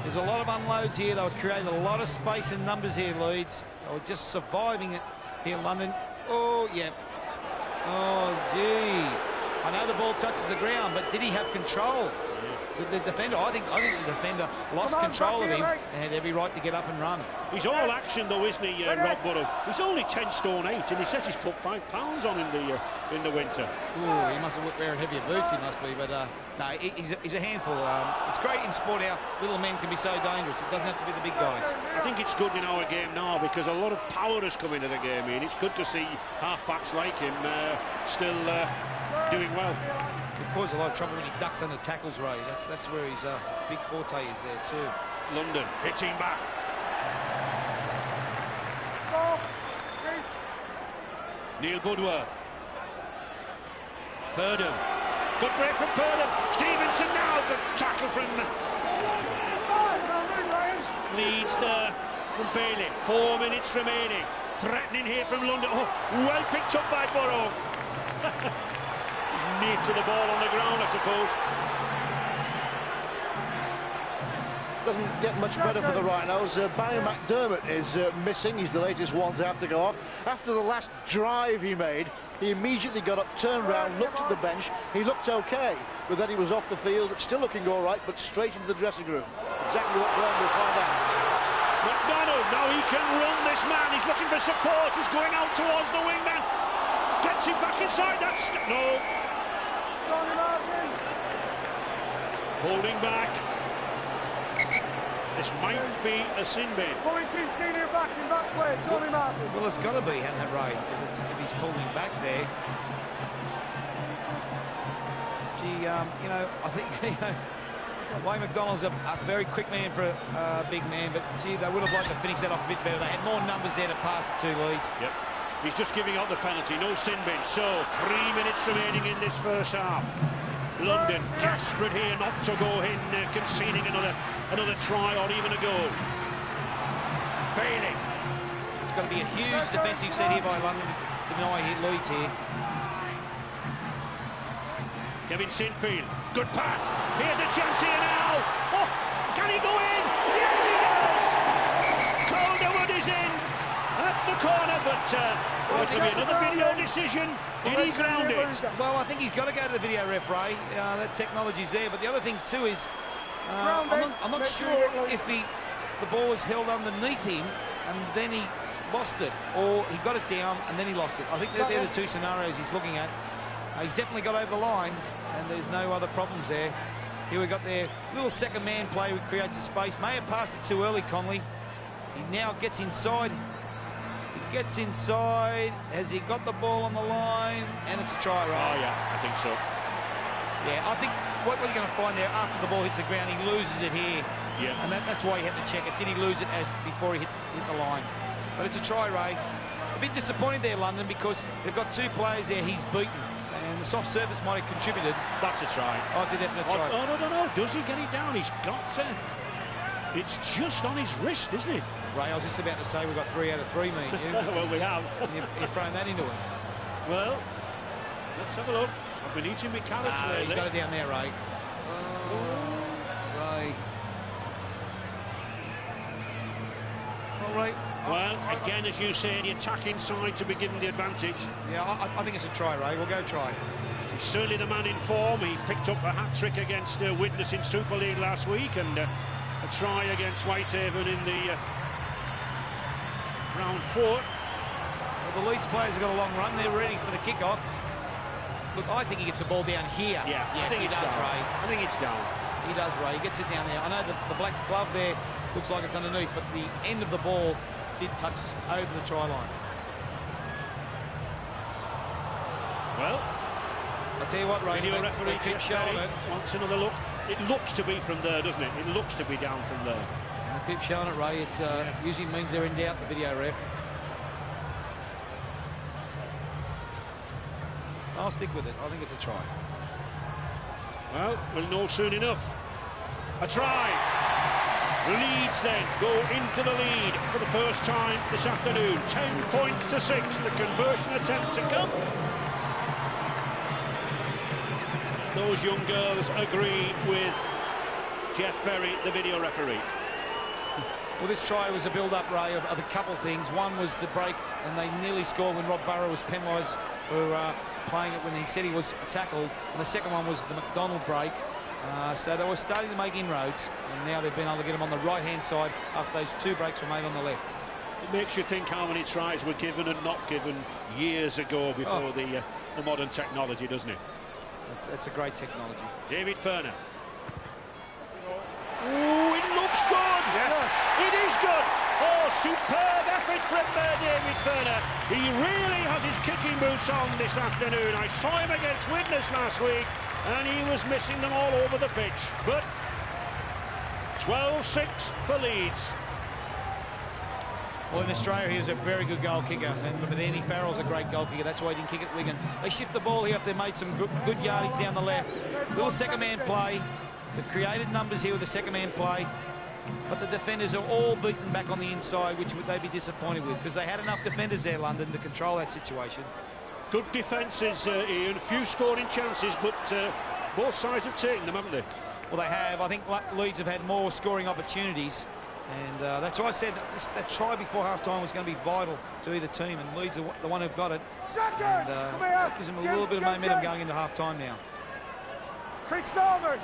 There's a lot of unloads here. They were creating a lot of space and numbers here, Leeds. They were just surviving it here in London. Oh, yeah. Oh, gee. I know the ball touches the ground, but did he have control? The defender, I think the defender lost control of him and had every right to get up and run. He's all action though, isn't he, Rob Burrows? He's only 10 stone 8, and he says he's put 5 pounds on in the winter. Ooh, he must have wearing heavier boots, he must be, but no, he's a handful. It's great in sport how little men can be so dangerous. It doesn't have to be the big guys. I think it's good in our game now, because a lot of power has come into the game, and it's good to see half-backs like him still doing well. It caused a lot of trouble when he ducks under tackles, Ray. That's where his big forte is there too. London hitting back. Neil Budworth. Purdom. Good break from Purdom. Stevenson now. Good tackle from Leeds there from Bailey. 4 minutes remaining. Threatening here from London. Oh, well picked up by Burrow. Near to the ball on the ground, I suppose. Doesn't get much better for the Rhinos. Barry McDermott is missing. He's the latest one to have to go off. After the last drive he made, he immediately got up, turned round, looked at the bench. He looked okay, but then he was off the field, still looking all right, but straight into the dressing room. Exactly what's wrong, we'll find out. McDonald, now he can run, this man. He's looking for support. He's going out towards the wingman. Gets him back inside. That's... No. Holding back. This might be a sin bin. Pulling Christina back in back play, Tony Martin. Well, it's got to be, hasn't it, Ray? If he's pulling back there. Gee, you know, I think Wayne McDonald's a very quick man for a big man, but gee, they would have liked to finish that off a bit better. They had more numbers there to pass it to, Leeds. Yep. He's just giving out the penalty, no sin bin. So 3 minutes remaining in this first half. London desperate here not to go in, conceding another try or even a goal. Bailey. It's got to be a huge defensive set here by London to deny Leeds here. Kevin Sinfield, good pass. Here's a chance here now. Oh, can he go in? Yes, he does. Calderwood is in at the corner, but going to be another video decision. Did he ground it? Well, I think he's got to go to the video referee. That technology's there, but the other thing too is I'm not sure if the ball was held underneath him and then he lost it, or he got it down and then he lost it. I think they're the two scenarios he's looking at. He's definitely got over the line, and there's no other problems there. Here we got their little second man play, which creates a space. May have passed it too early, Conley. He now gets inside. He gets inside. Has he got the ball on the line? And it's a try, right? Oh, yeah, I think so. Yeah, I think what you're going to find there, after the ball hits the ground, he loses it here. Yeah. And that's why he had to check it. Did he lose it before he hit the line? But it's a try, Ray. A bit disappointed there, London, because they've got two players there he's beaten. And the soft surface might have contributed. That's a try. Oh, it's a definite try. Oh, no. Does he get it down? He's got to. It's just on his wrist, isn't it? Ray, I was just about to say we've got 3 out of 3, me and you. Well, we have. You're throwing that into it. Well, let's have a look. I've been eating my carrots lately. He's got it down there, Ray. Ray. All right. Well, again, as you say, the attacking side to be given the advantage. Yeah, I think it's a try, Ray. We'll go try. He's certainly the man in form. He picked up a hat-trick against Widnes in Super League last week, and a try against Whitehaven in the round 4. Well, the Leeds players have got a long run. They're ready for the kick-off. Look, I think he gets the ball down here. Yeah, yes, I think he it's does, down. Ray. I think it's down. He does, Ray. He gets it down there. I know that the black glove there looks like it's underneath, but the end of the ball did touch over the try line. Well, I'll tell you what, Ray, video referee keep showing it. Wants another look. It looks to be from there, doesn't it? It looks to be down from there. And they keep showing it, Ray. It's usually means they're in doubt, the video ref. I'll stick with it. I think it's a try. Well, we'll know soon enough. A try. Leeds then go into the lead for the first time this afternoon. 10 points to 6. The conversion attempt to come. Those young girls agree with Jeff Berry, the video referee. Well, this try was a build-up, Ray, of a couple of things. One was the break, and they nearly scored when Rob Burrow was penalised for playing it when he said he was tackled. And the second one was the McDonald break. So they were starting to make inroads, and now they've been able to get them on the right-hand side after those 2 breaks were made on the left. It makes you think how many tries were given and not given years ago before the modern technology, doesn't it? It's a great technology. David Ferner. Oh, it looks good. Yes. It is good. Oh, superb effort from David Ferner. He really has his kicking boots on this afternoon. I saw him against Widnes last week, and he was missing them all over the pitch. But 12-6 for Leeds. Well, in Australia, he was a very good goal kicker, but Andy Farrell's a great goal kicker. That's why he didn't kick it at Wigan. They shift the ball here after they made some good yardage down the left. Little second-man play. They've created numbers here with the second-man play, but the defenders are all beaten back on the inside, which would they be disappointed with, because they had enough defenders there, London, to control that situation. Good defences, Ian. Few scoring chances, but both sides have taken them, haven't they? Well, they have. I think Leeds have had more scoring opportunities, and that's why I said that try before half-time was going to be vital to either team, and Leeds are the one who got it. Second! And Come here! that gives them a little bit of momentum Jim. going into half-time now. Chris Starman!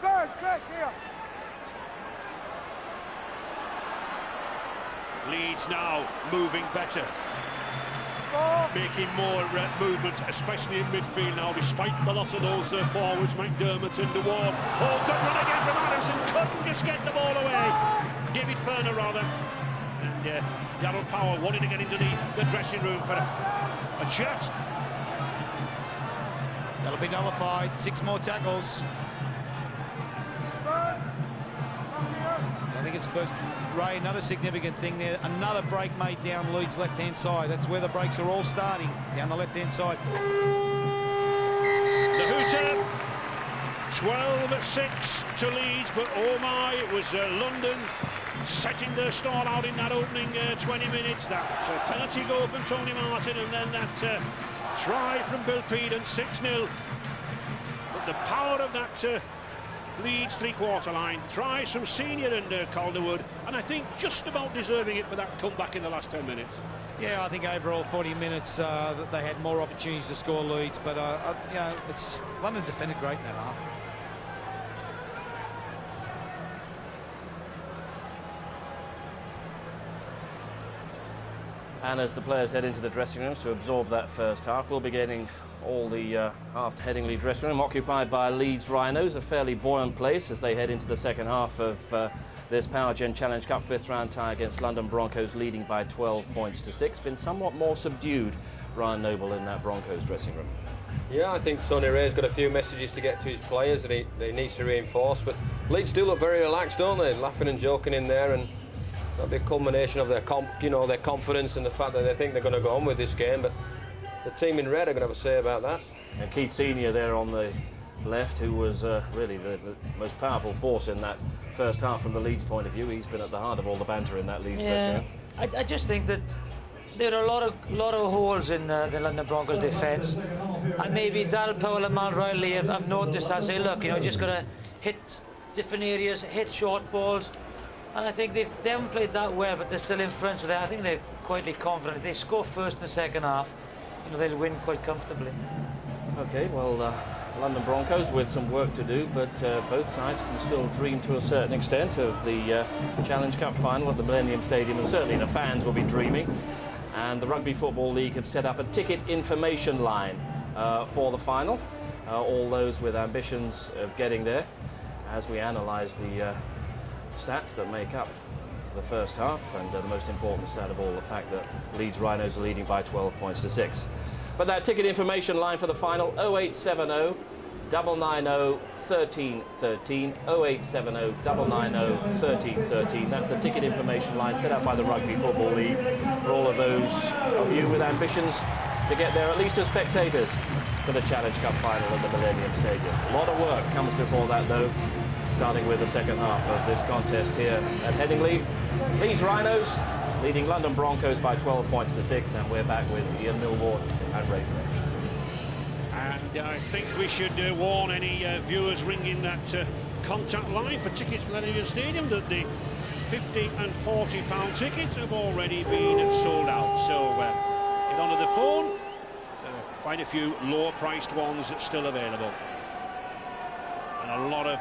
Third, Chris, here! Leeds now moving better. Making more movement, especially in midfield now, despite the loss of those forwards, McDermott and DeWard. Oh, good run again from Adamson, couldn't just get the ball away. David Ferner, rather. And Darrell Power wanted to get into the dressing room for a chat. That'll be nullified. 6 more tackles. I think it's first. Ray, another significant thing there. Another break made down Leeds' left-hand side. That's where the breaks are all starting, down the left-hand side. The hooter, 12-6 to Leeds, but oh my, it was London setting their stall out in that opening 20 minutes. That penalty goal from Tony Martin, and then that Try from Bill Peden, 6-0. But the power of that Leeds three-quarter line. Tries from Senior and Calderwood, and I think just about deserving it for that comeback in the last 10 minutes. Yeah, I think overall 40 minutes they had more opportunities to score leads, but you know, it's London defended great in that half. And as the players head into the dressing rooms to absorb that first half, we'll be getting all the after Headingley dressing room occupied by Leeds Rhinos, a fairly buoyant place as they head into the second half of this Power Gen Challenge Cup fifth round tie against London Broncos, leading by 12 points to 6. Been somewhat more subdued, Ryan Noble, in that Broncos dressing room. Yeah, I think Tony Ray's got a few messages to get to his players that he needs to reinforce, but Leeds do look very relaxed, don't they? Laughing and joking in there, and that'll be a culmination of their their confidence and the fact that they think they're going to go on with this game. But the team in red are going to have a say about that. And Keith Senior there on the left, who was really the most powerful force in that first half from the Leeds point of view. He's been at the heart of all the banter in that Leeds dressing room. I just think that there are a lot of holes in the London Broncos defence, and maybe Darryl Powell and Mal Riley have noticed that. Say, look, you know, just got to hit different areas, hit short balls. And I think they haven't played that well, but they're still in front. So I think they're quietly confident. If they score first in the second half, you know, they'll win quite comfortably. OK, well, London Broncos with some work to do, but both sides can still dream to a certain extent of the Challenge Cup final at the Millennium Stadium, and certainly the fans will be dreaming. And the Rugby Football League have set up a ticket information line for the final. All those with ambitions of getting there, as we analyse the stats that make up the first half, and the most important stat of all, the fact that Leeds Rhinos are leading by 12 points to 6. But that ticket information line for the final, 0870 990 1313, 0870 990 1313. That's the ticket information line set up by the Rugby Football League for all of those of you with ambitions to get there, at least as spectators, to the Challenge Cup final at the Millennium Stadium. A lot of work comes before that, though, starting with the second half of this contest here at Headingley. Leeds Rhinos leading London Broncos by 12 points to 6, and we're back with Ian Millward and Ray Fletch. And I think we should warn any viewers ringing that contact line for tickets for Millennium Stadium that the £50 and £40 tickets have already been sold out. So get onto the phone. Quite a few lower priced ones that's still available. And a lot of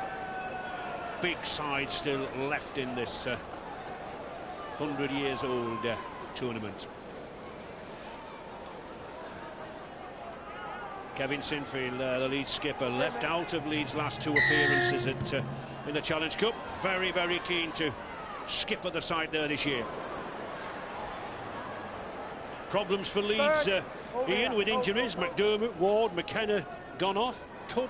big sides still left in this 100 years old tournament. Kevin Sinfield, the Leeds skipper, left out of Leeds' last two appearances in the Challenge Cup. Very, very keen to skipper the side there this year. Problems for Leeds, Ian, with injuries. McDermott, Ward, McKenna gone off. Could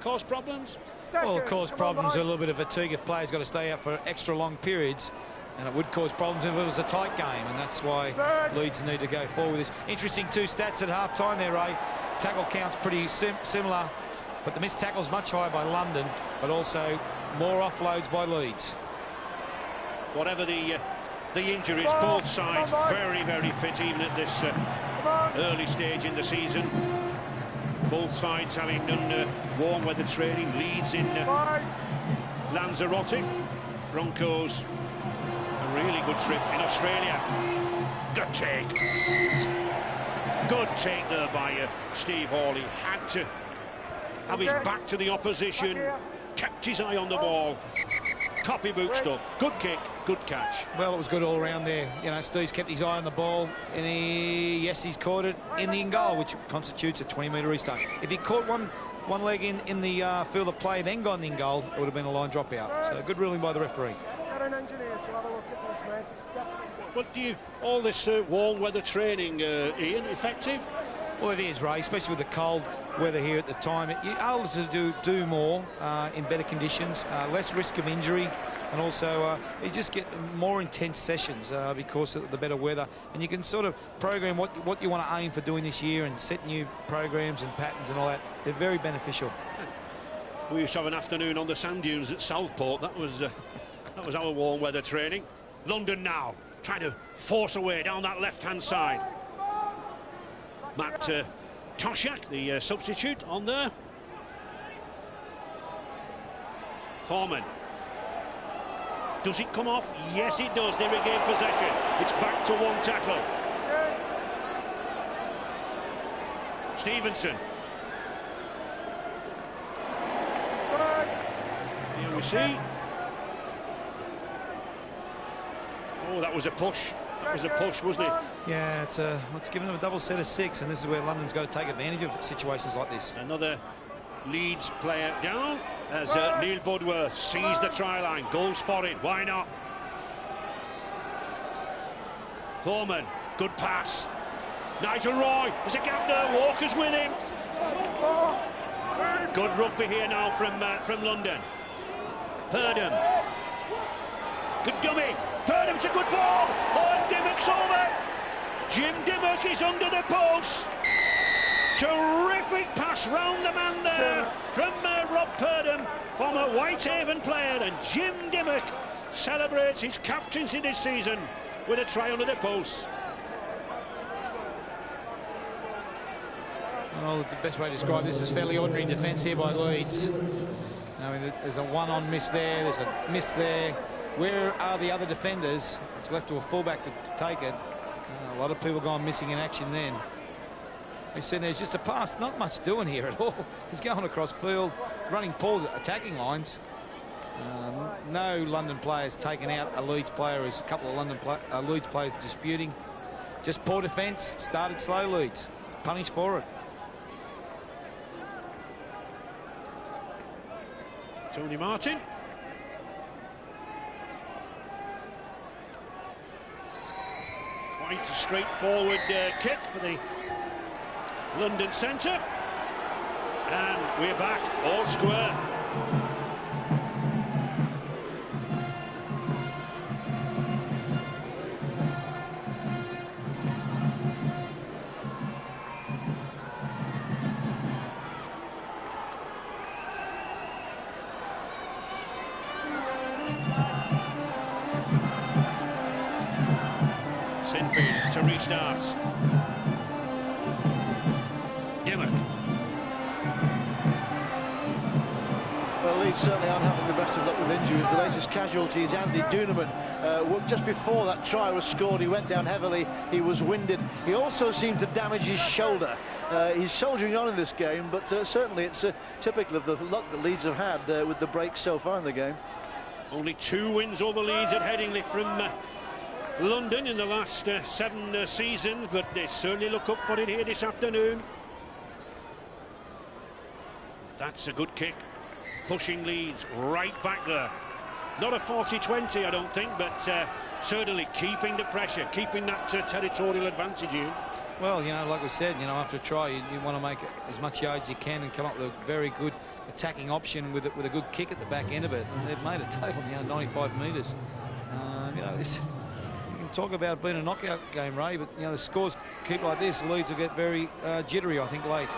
cause problems? Well, cause problems, a little bit of fatigue if players got to stay out for extra long periods. And it would cause problems if it was a tight game, and that's why Leeds need to go forward with this. Interesting two stats at half-time there, Ray. Tackle counts pretty similar, but the missed tackle's much higher by London, but also more offloads by Leeds. Whatever the injuries, both sides very, very fit, even at this early stage in the season. Both sides having done warm weather training. Leeds in Lanzarote. Broncos, a really good trip in Australia. Good take. Good take there by Steve Hawley. Had to have his back to the opposition. Kept his eye on the ball. Copy boot stuff. Good kick, good catch. Well, it was good all around there. You know, Steve's kept his eye on the ball, and he's caught it in the in goal, which constitutes a 20-metre restart. If he caught one leg in the field of play, then gone in goal, it would have been a line drop out. So good ruling by the referee. Get an engineer to have a look at this, mate. It's definitely good. But all this warm weather training, Ian, effective? Well, it is, Ray, especially with the cold weather here at the time. You're able to do more in better conditions, less risk of injury, and also you just get more intense sessions because of the better weather. And you can sort of program what you want to aim for doing this year and set new programs and patterns and all that. They're very beneficial. We used to have an afternoon on the sand dunes at Southport. That was our warm weather training. London now trying to force away down that left-hand side. Matt Toshak, the substitute, on there. Thorman. Does it come off? Yes, it does. They regain possession. It's back to one tackle. Stevenson. Here we see. Oh, that was a push. That was a push, wasn't it? Yeah, it's given them a double set of 6, and this is where London's got to take advantage of situations like this. Another Leeds player down as Neil Budworth sees the try line, goes for it. Why not? Thorman, good pass. Nigel Roy, there's a gap there. Walker's with him. Good rugby here now from London. Purdom. Good dummy. Purdom's a good ball. Oh, and Dimmock's over. Jim Dimmock is under the post. Terrific pass round the man there from Rob Purdom, former Whitehaven player, and Jim Dimmock celebrates his captaincy this season with a try under the post. Well, the best way to describe this is fairly ordinary defence here by Leeds. I mean, there's a one-on miss there, there's a miss there. Where are the other defenders? It's left to a fullback to take it. A lot of people gone missing in action then. You've seen there's just a pass, not much doing here at all. He's going across field, running Paul's attacking lines. No London players taken out a Leeds player. There's a couple of Leeds players disputing. Just poor defence, started slow Leeds. Punished for it. Tony Martin. Quite a straightforward kick for the London centre. And we're back, all square. Sinfield to restart. Dimmock. Well, Leeds certainly aren't having the best of luck with injuries. The latest casualty is Andy Duneman. Just before that try was scored, he went down heavily. He was winded. He also seemed to damage his shoulder. He's soldiering on in this game, but certainly it's typical of the luck that Leeds have had with the breaks so far in the game. Only 2 wins over Leeds at Headingley from London in the last 7 seasons, but they certainly look up for it here this afternoon. That's a good kick, pushing Leeds right back there. Not a 40-20, I don't think, but certainly keeping the pressure, keeping that territorial advantage in. Well, you know, like we said, you know, after a try, you want to make as much yards as you can and come up with a very good attacking option with a good kick at the back end of it. And they've made a total, 95 metres. You know, you can talk about it being a knockout game, Ray, but you know, the scores keep like this, Leeds will get very jittery, I think, late.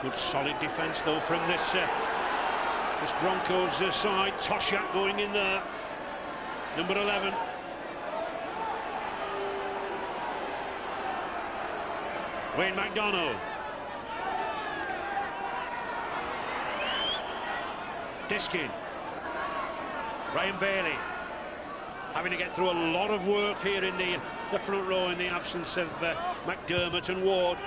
Good solid defence though from this Broncos side. Toshak going in there, number 11. Wayne McDonald. Diskin. Ryan Bailey having to get through a lot of work here in the front row in the absence of McDermott and Ward.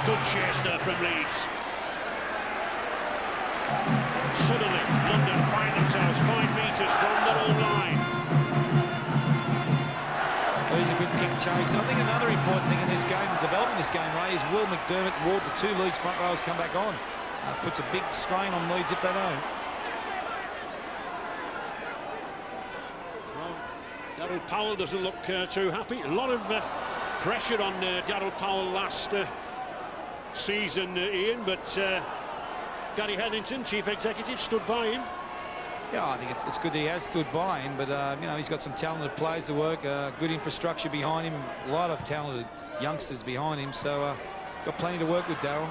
Good chase there from Leeds. Suddenly, London find themselves 5 metres from their own line. Well, he's a good kick chase. I think another important thing in this game, the development of this game, Ray, is Will McDermott and Ward, the 2 Leeds front rows, come back on. Puts a big strain on Leeds if they don't. Well, Darryl Powell doesn't look too happy. A lot of pressure on Darryl Powell last season, Ian, but Gary Hetherington, chief executive, stood by him. Yeah, I think it's good that he has stood by him, but you know, he's got some talented players to work, good infrastructure behind him, a lot of talented youngsters behind him, so got plenty to work with, Darryl.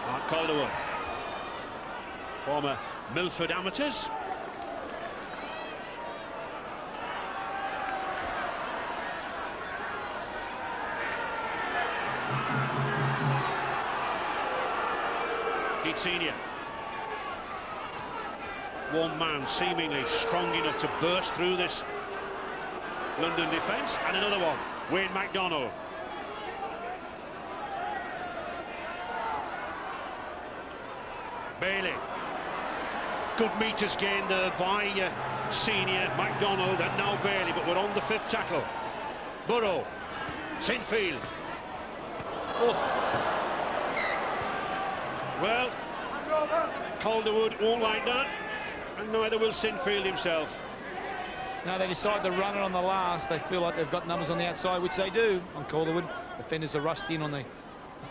Mark Calderwood, former Milford Amateurs. Keith Senior. One man seemingly strong enough to burst through this London defence, and another one, Wayne MacDonald. Bailey. Good metres gained by Senior, MacDonald, and now Bailey, but we're on the 5th tackle. Burrow, Sinfield. Oh. Well, Calderwood won't like that, and neither will Sinfield himself. No, they decide to run it on the last. They feel like they've got numbers on the outside, which they do on Calderwood. Defenders are rushed in on the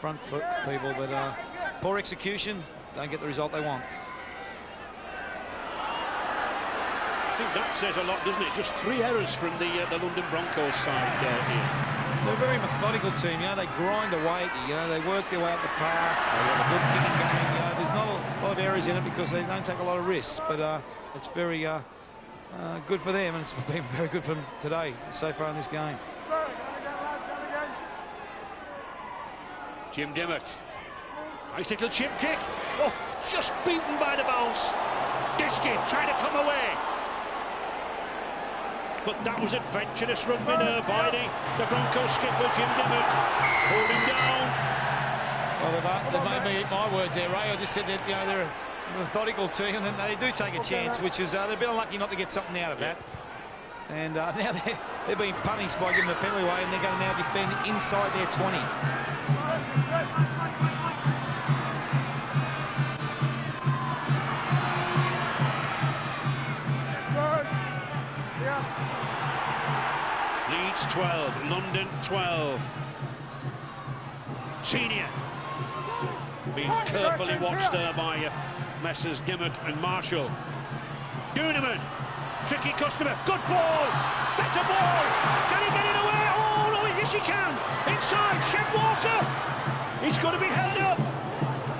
front foot people, but poor execution, don't get the result they want. I think that says a lot, doesn't it? Just 3 errors from the London Broncos side here. They're a very methodical team, you know, they grind away, you know, they work their way up the park, they have a good kicking game, you know, there's not a lot of errors in it because they don't take a lot of risks, but it's very good for them, and it's been very good for them today, so far in this game. Jim Dimmock. Nice little chip kick. Oh, just beaten by the bounce. Diskin trying to come away. But that was adventurous rugby there by the Broncos skipper, Jim Dimmock. Holding down. Well, they've made me eat my words there, Ray. I just said that, you know, they're a methodical team, and then they do take a chance, which is they're a bit unlucky not to get something out of that. And now they're being punished by giving a penalty away, and they're going to now defend inside their 20. Leeds 12, London 12. Senior being carefully watched there by Messrs Dimmock and Marshall. Dooneman, tricky customer, good ball, that's a ball, can he get it away? Oh no, yes he can, inside, Shed Walker, he's going to be held up.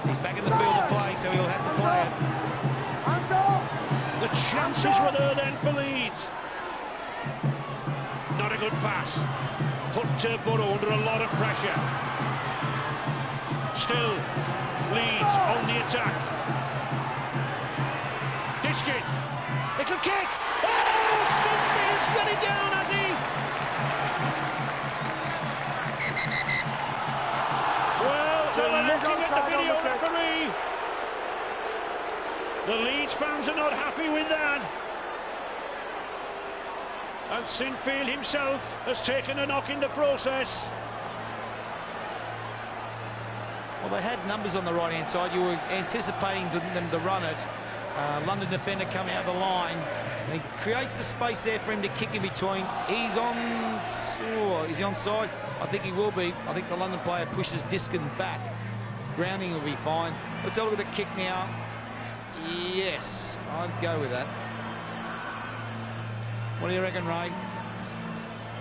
He's back in the field of play, so he'll have to play it. Hands off! The chances were there then for Leeds. Not a good pass, put Burrow under a lot of pressure. Still, Leeds on the attack. Diskin, little kick. Oh, Sinfield's got it down, has he? Well, they're looking at the video referee. The Leeds fans are not happy with that. And Sinfield himself has taken a knock in the process. Well, they had numbers on the right-hand side. You were anticipating them to run it. London defender coming out of the line. He creates the space there for him to kick in between. He's on... Oh, is he onside? I think he will be. I think the London player pushes Diskin back. Grounding will be fine. Let's have a look at the kick now. Yes, I'd go with that. What do you reckon, Ray?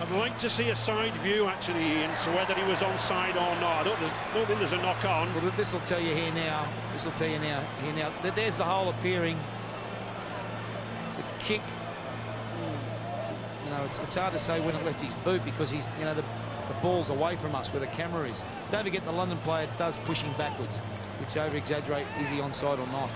I'd like to see a side view, actually, Ian, to whether he was onside or not. I don't think there's a knock on. Well, this will tell you here now. This will tell you now. Here now. There's the hole appearing. The kick. You know, it's hard to say when it left his boot because he's, you know, the ball's away from us where the camera is. Don't forget the London player does push him backwards, which over-exaggerate is he onside or not.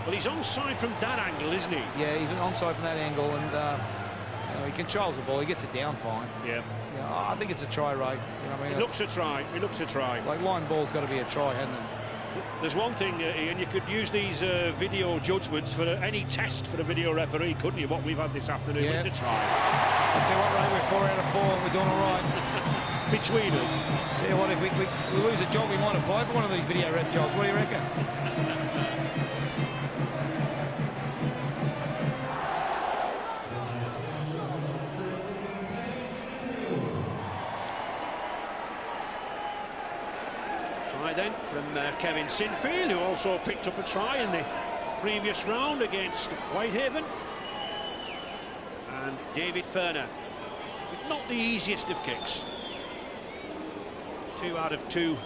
Well, he's onside from that angle, isn't he? Yeah, he's onside from that angle, and you know, he controls the ball. He gets it down fine. Yeah. You know, I think it's a try, Ray. You know what I mean? It looks a try. It looks a try. Like line ball's got to be a try, hasn't it? There's one thing, Ian, you could use these video judgments for any test for a video referee, couldn't you? What we've had this afternoon, Yeah. it's a try. I'll tell you what, Ray, we're 4 out of 4. We're doing all right. Between us. Tell you what, if we lose a job, we might apply for one of these video ref jobs. What do you reckon? try then from Kevin Sinfield, who also picked up a try in the previous round against Whitehaven. And David Ferner, not the easiest of kicks. 2 out of 2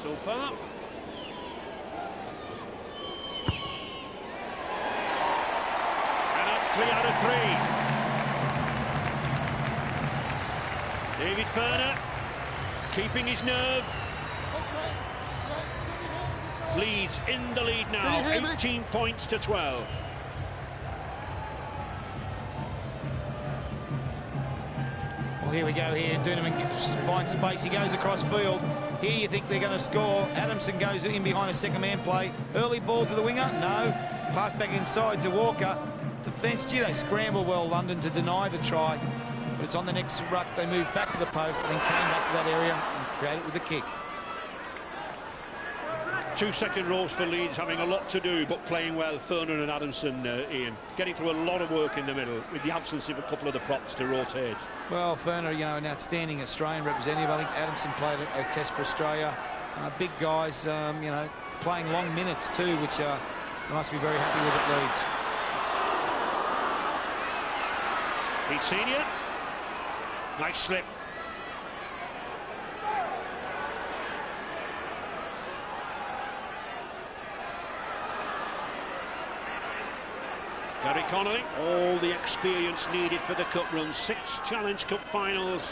so far. And that's 3 out of 3. David Ferner keeping his nerve. Leeds in the lead now, 18 points to 12. Well, here we go here. Duneman finds space. He goes across field. Here you think they're going to score. Adamson goes in behind a second-man play. Early ball to the winger. No. Pass back inside to Walker. Defence. Gee, they scramble well, London, to deny the try. But it's on the next ruck. They move back to the post and then came back to that area and created it with a kick. 2 second rows for Leeds, having a lot to do, but playing well. Ferner and Adamson, Ian, getting through a lot of work in the middle with the absence of a couple of the props to rotate. Well, Ferner, you know, an outstanding Australian representative. I think Adamson played a test for Australia. Big guys, you know, playing long minutes too, which they must be very happy with at Leeds. Leeds senior. Nice slip. Gary Connolly, all the experience needed for the cup run. 6 Challenge Cup finals.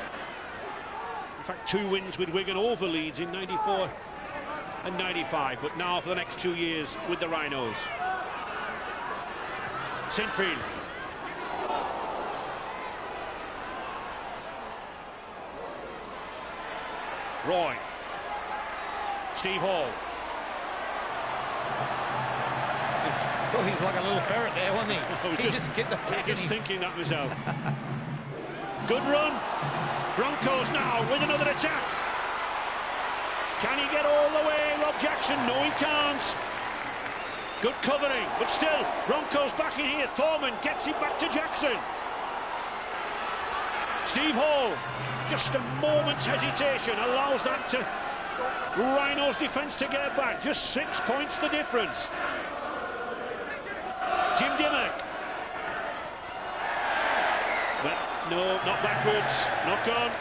In fact, 2 wins with Wigan over Leeds in 94 and 95. But now for the next 2 years with the Rhinos. Sinfield. Roy. Steve Hall. Oh, he's like a little ferret there, wasn't he? He just kept attacking him. Thinking that myself. Good run. Broncos now with another attack. Can he get all the way? Rob Jackson, no he can't. Good covering, but still, Broncos back in here. Thorman gets it back to Jackson. Steve Hall, just a moment's hesitation, allows that to Rhinos defence to get back. Just 6 points the difference. Jim Dimmock. But no, not backwards, not gone.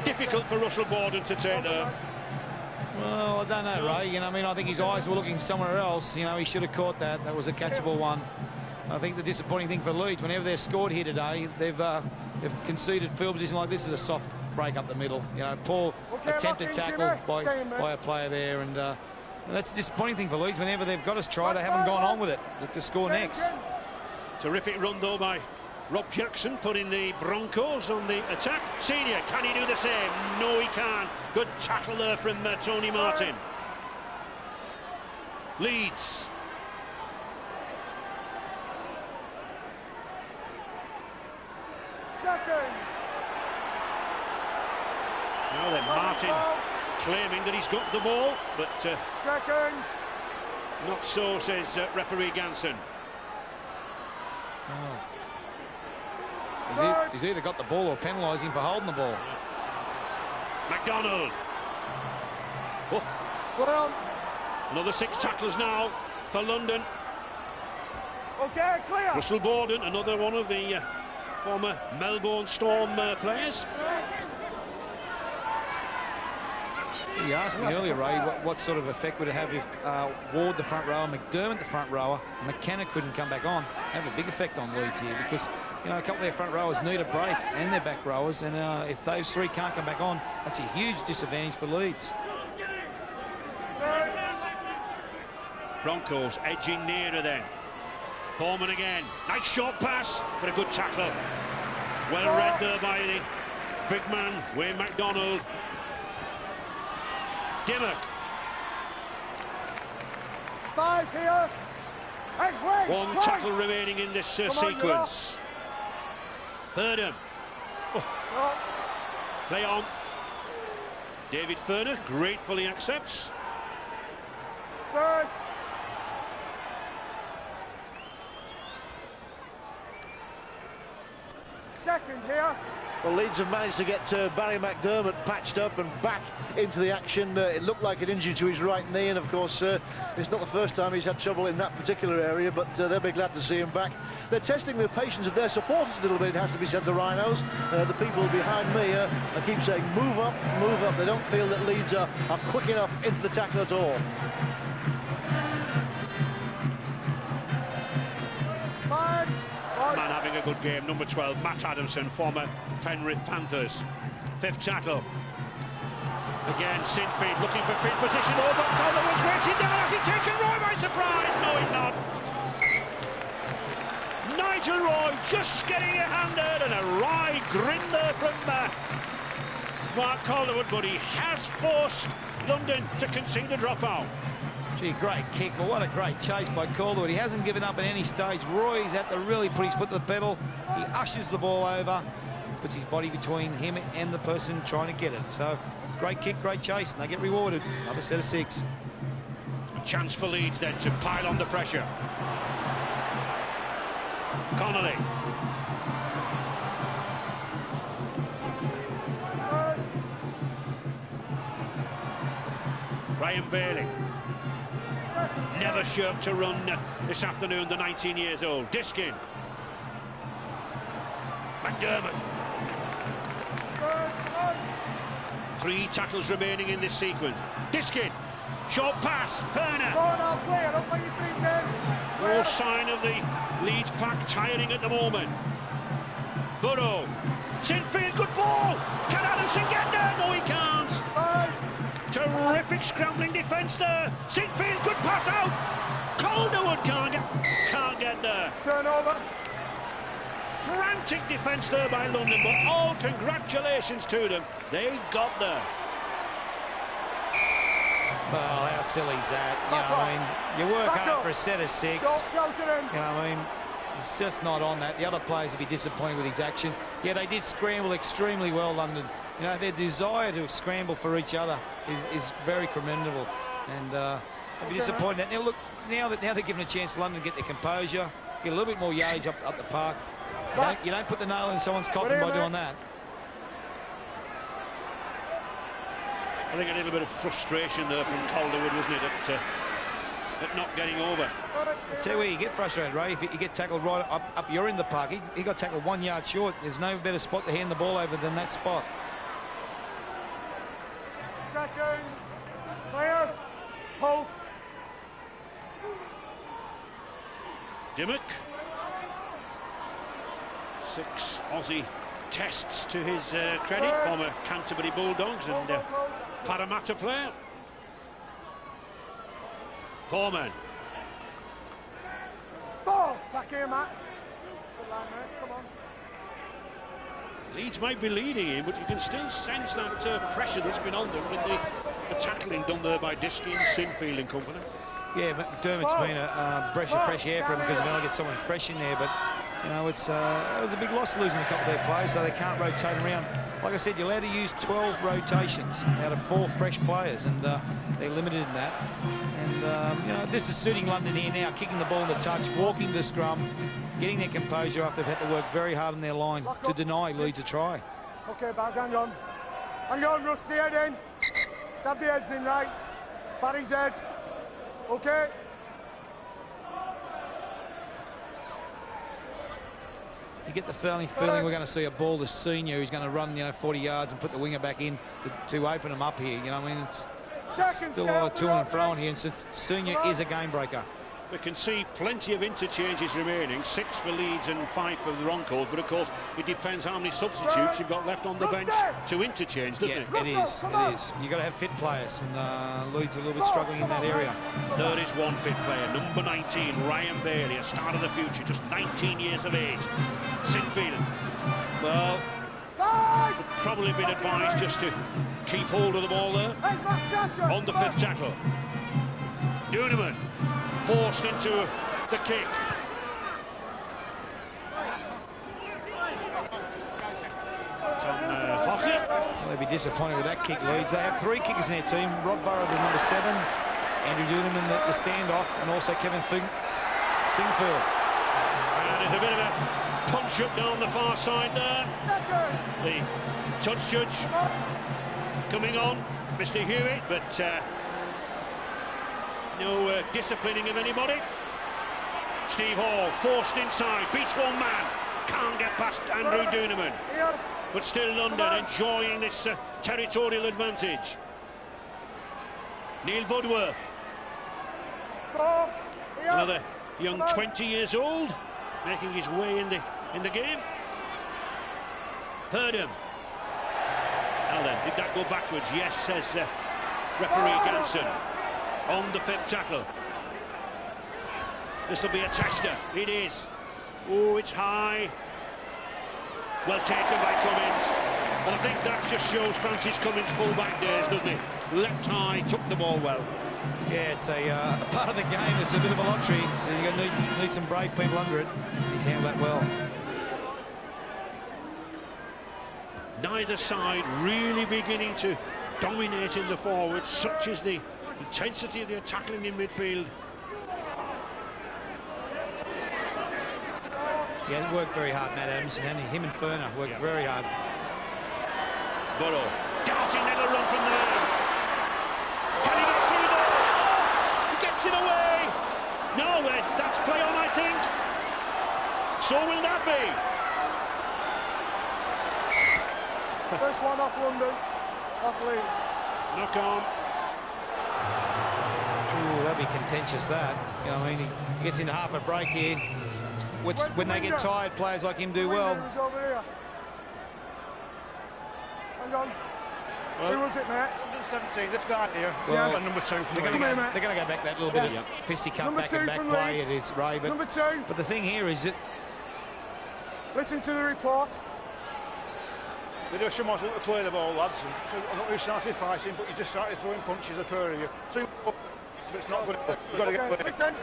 Difficult for Russell Borden to take there. Well, I don't know, Ray. You know, I mean, I think his eyes were looking somewhere else. You know, he should have caught that. That was a catchable one. I think the disappointing thing for Leeds, whenever they've scored here today, they've conceded field position like this is a soft break up the middle. You know, poor attempted tackle by a player there, and that's a disappointing thing for Leeds. Whenever they've got us try, they haven't gone on with it to score next. Terrific run though by Rob Jackson, putting the Broncos on the attack. Senior, can he do the same? No, he can't. Good tackle there from Tony Martin. Leeds. Second. Now then, Martin claiming that he's got the ball, but Second. not so, says referee Ganson. He's either got the ball or penalised him for holding the ball. McDonald. Oh. Well. Another 6 tackles now for London. Okay, clear. Russell Borden, another one of the former Melbourne Storm players. You asked me earlier, Ray, what sort of effect would it have if Ward, the front rower, McDermott, the front rower, McKenna couldn't come back on? Have a big effect on Leeds here, because you know a couple of their front rowers need a break, and their back rowers, and if those 3 can't come back on, that's a huge disadvantage for Leeds. Broncos edging nearer then. Foreman again. Nice short pass, but a good tackle. Well read there by the big man, Wayne MacDonald. Dimmock. 5 here. Hey, wait, One tackle remaining in this sequence. Burnham. Oh. Play on. David Ferner gratefully accepts. First. Second here. Well, Leeds have managed to get Barry McDermott patched up and back into the action. It looked like an injury to his right knee, and of course it's not the first time he's had trouble in that particular area, but they'll be glad to see him back. They're testing the patience of their supporters a little bit, it has to be said, the Rhinos. The people behind me, I keep saying move up, move up. They don't feel that Leeds are quick enough into the tackle at all. Man having a good game, number 12, Matt Adamson, former Penrith Panthers. 5th tackle. Again, Sinfield looking for field position. Over Calderwood's racing down. Has he taken Roy by surprise? No, he's not. Nigel Roy just getting a handed, and a wry grin there from Mark Calderwood, but he has forced London to concede a dropout. Gee, great kick, but what a great chase by Calderwood. He hasn't given up at any stage. Roy's had to really put his foot to the pedal. He ushers the ball over, puts his body between him and the person trying to get it. So, great kick, great chase, and they get rewarded. Another set of 6. A chance for Leeds then to pile on the pressure. Connolly. Ryan Bailey. Never shirked to run this afternoon, the 19 years old. Diskin. McDermott. 3 tackles remaining in this sequence. Diskin. Short pass. Ferner. No sign of the Leeds pack tiring at the moment. Burrow. Sinfield, good ball. Can Adamson get there? No, he can't. Terrific scrambling defence there. Sinfield, good pass out. Calderwood can't get there. Turnover. Frantic defence there by London, but all congratulations to them. They got there. Well, how silly is that? You know, I mean, you work hard for a set of 6. Don't shout at him. You know, I mean, it's just not on that. The other players would be disappointed with his action. Yeah, they did scramble extremely well, London. You know, their desire to scramble for each other is very commendable. And they'll be disappointed. Now, look, now they're given a chance to London to get their composure, get a little bit more yardage up the park. You don't put the nail in someone's coffin by doing that. I think a little bit of frustration there from Calderwood, wasn't it, at not getting over. I tell you where you get frustrated, Ray, if you get tackled right up your end of the park. He got tackled 1 yard short. There's no better spot to hand the ball over than that spot. Second. Clear. Hold. Dimmock. 6 Aussie tests to his credit, former Canterbury Bulldogs and Parramatta player. Foreman. 4. Back here, Matt. Good line, mate. Come on. Leeds might be leading him, but you can still sense that pressure that's been on them with the tackling done there by Diskin, Sinfield and company. Yeah, McDermott's been a breath of fresh air for him because they'll get someone fresh in there, but you know, it was a big loss losing a couple of their players, so they can't rotate around. Like I said, you're allowed to use 12 rotations out of 4 fresh players, and they're limited in that. And you know, this is suiting London here now, kicking the ball in the touch, walking the scrum, getting their composure after they've had to work very hard on their line to deny Leeds a try. Okay, Baz, hang on. Hang on, Rusty, head in. Let's have the heads in, right? Barry's head. Okay. You get the feeling we're going to see a ball to Senior who's going to run, 40 yards and put the winger back in to open them up here. You know, I mean, it's still a lot of to and fro here, and since Senior is a game breaker. We can see plenty of interchanges remaining, 6 for Leeds and 5 for the Broncos, but of course it depends how many substitutes you've got left on the bench to interchange, doesn't it? It is. You've got to have fit players, and Leeds are a little bit struggling in that area. There is one fit player, number 19, Ryan Bailey, a star of the future, just 19 years of age. Sinfield, well, would probably been advised just to keep hold of the ball there. On the 5th tackle. Duneman forced into the kick. Tom Hockett. They'll be disappointed with that kick, Leeds. They have 3 kickers in their team. Rod Burrow, the number 7, Andrew Duneman, the standoff, and also Kevin Singfield. And there's a bit of a punch up down the far side there. The touch judge coming on, Mr. Hewitt, but no disciplining of anybody. Steve Hall forced inside, beats one man, can't get past Andrew Duneman. But still London enjoying this territorial advantage. Neil Budworth, another young 20 years old, making his way in the game. Purdham. Now then, did that go backwards? Yes, says referee Ganson. On the 5th tackle. This will be a tester. It is. Oh, it's high. Well taken by Cummins. And I think that just shows Francis Cummins' full-back days, doesn't it? Leapt high, took the ball well. Yeah, it's a part of the game. It's a bit of a lottery, so you're going to need some brave people under it. He's handled that well. Neither side really beginning to dominate in the forwards. Such is the intensity of their tackling in midfield. He hasn't worked very hard, Matt Adamson, hasn't he? Him and Ferner worked very hard. Burrow, darting little run from there. Can he get through there? He gets it away. No, that's play on, I think. So will that be. First one off London, off Leeds. Knock on. Ooh, that'd be contentious, that. You know, I mean, he gets into half a break here. When they get tired, players like him do well. Over here. Hang on. Who was it, mate? 17, let's go out here. Well, yeah, number 2 from they're going to go back that little bit of fisticuff Number back 2 and back from play. Leeds. It's Ray, Number 2. but the thing here is that Listen to the report. They do someone's look to play the ball, lads. So, I'm not who started fighting, but you just started throwing punches, a pair of you. But it's not good. You've got to get away. Listen.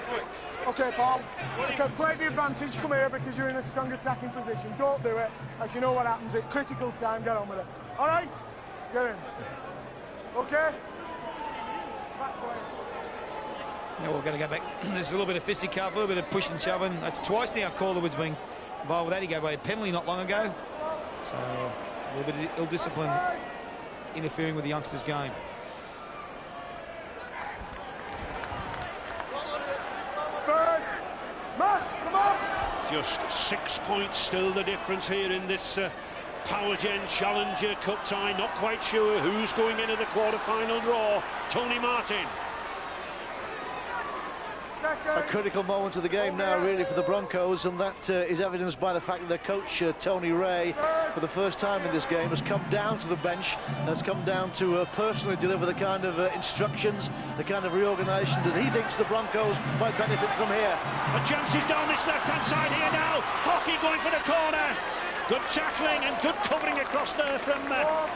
Okay, Paul. You can play the advantage. Come here because you're in a strong attacking position. Don't do it, as you know what happens at critical time. Get on with it. All right? Get in. Okay? Back play. yeah, we're going to go back. There's a little bit of fisticuff, a little bit of push and shoving. That's twice now Calderwood's been involved with that. He gave away a penalty not long ago. So a little bit of ill-discipline interfering with the youngsters' game. First. Matt, come on. Just 6 points still the difference here in this Power Gen Challenger Cup tie. Not quite sure who's going into the quarter-final draw. Tony Martin. A critical moment of the game now, really, for the Broncos, and that is evidenced by the fact that their coach, Tony Ray, for the first time in this game, has come down to the bench, has come down to personally deliver the kind of instructions, the kind of reorganisation that he thinks the Broncos might benefit from here. And chances down this left-hand side here now. Hockey going for the corner. Good tackling and good covering across there from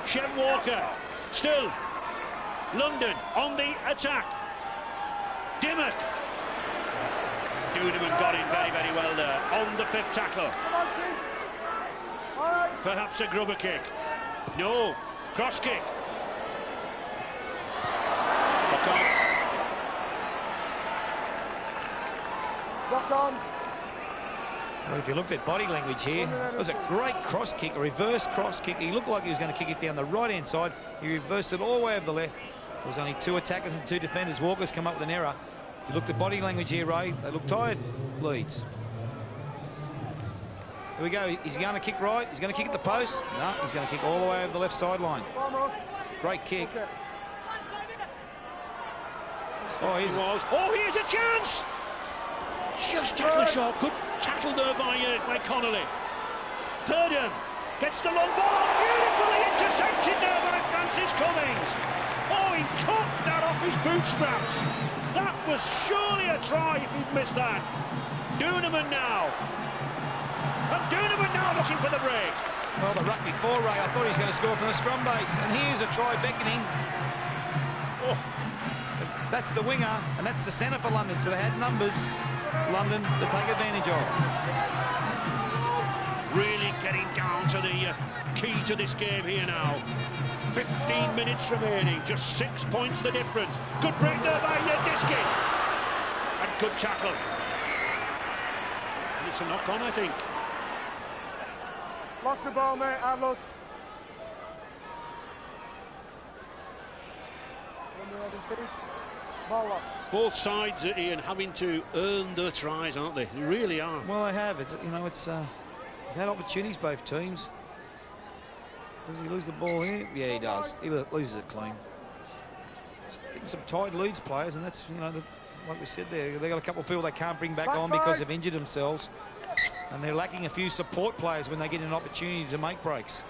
Shem Walker. Still, London on the attack. Dimmock. Duneman got in very, very well there on the 5th tackle. Perhaps a grubber kick. No, cross kick. Lock on. Well, if you looked at body language here, it was a great cross kick, a reverse cross kick. He looked like he was going to kick it down the right-hand side. He reversed it all the way over the left. There was only 2 attackers and 2 defenders. Walker's come up with an error. If you looked at body language here, Ray, they look tired. Leeds. Here we go. He's going to kick right. He's going to kick at the post. No, he's going to kick all the way over the left sideline. Great kick. Oh, here's a chance! Just tackle shot. Good tackle there by Connolly. Purdham gets the long ball. Beautifully intercepted there by Francis Cummins. Oh, he took that off his bootstraps. That was surely a try if he'd missed that. Duneman now. And Duneman now looking for the break. Well, the ruck before, Ray, I thought he was going to score from the scrum base. And here's a try beckoning. Oh, that's the winger, and that's the centre for London. So they had numbers, London, to take advantage of. Really getting down to the key to this game here now. 15 minutes remaining, just 6 points the difference. Good break there by Diskin. And good tackle. And it's a knock-on, I think. Lost the ball, mate. Hard luck. Ball lost. Both sides, Ian, having to earn their tries, aren't they? They really are. Well, they have. It's, you know, it's they've had opportunities, both teams. Does he lose the ball here? Yeah, he does. He loses it clean. Getting some tight Leeds players, and that's, you know, like we said there, they got a couple of people they can't bring back on because they've injured themselves, and they're lacking a few support players when they get an opportunity to make breaks.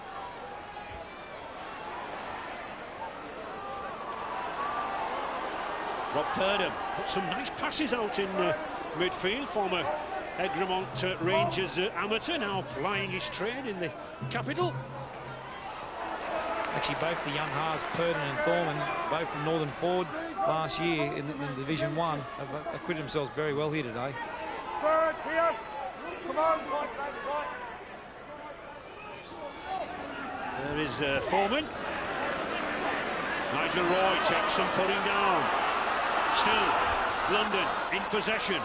Rob Purdham put some nice passes out in midfield. Former Egremont Rangers amateur, now plying his trade in the capital. Actually, both the young halves, Purdham and Thorman, both from Northern Ford last year in Division 1, have acquitted themselves very well here today. Third, here. Come on, tight, guys, tight. There is Foreman. Nigel Roy checks some putting down. Still, London in possession.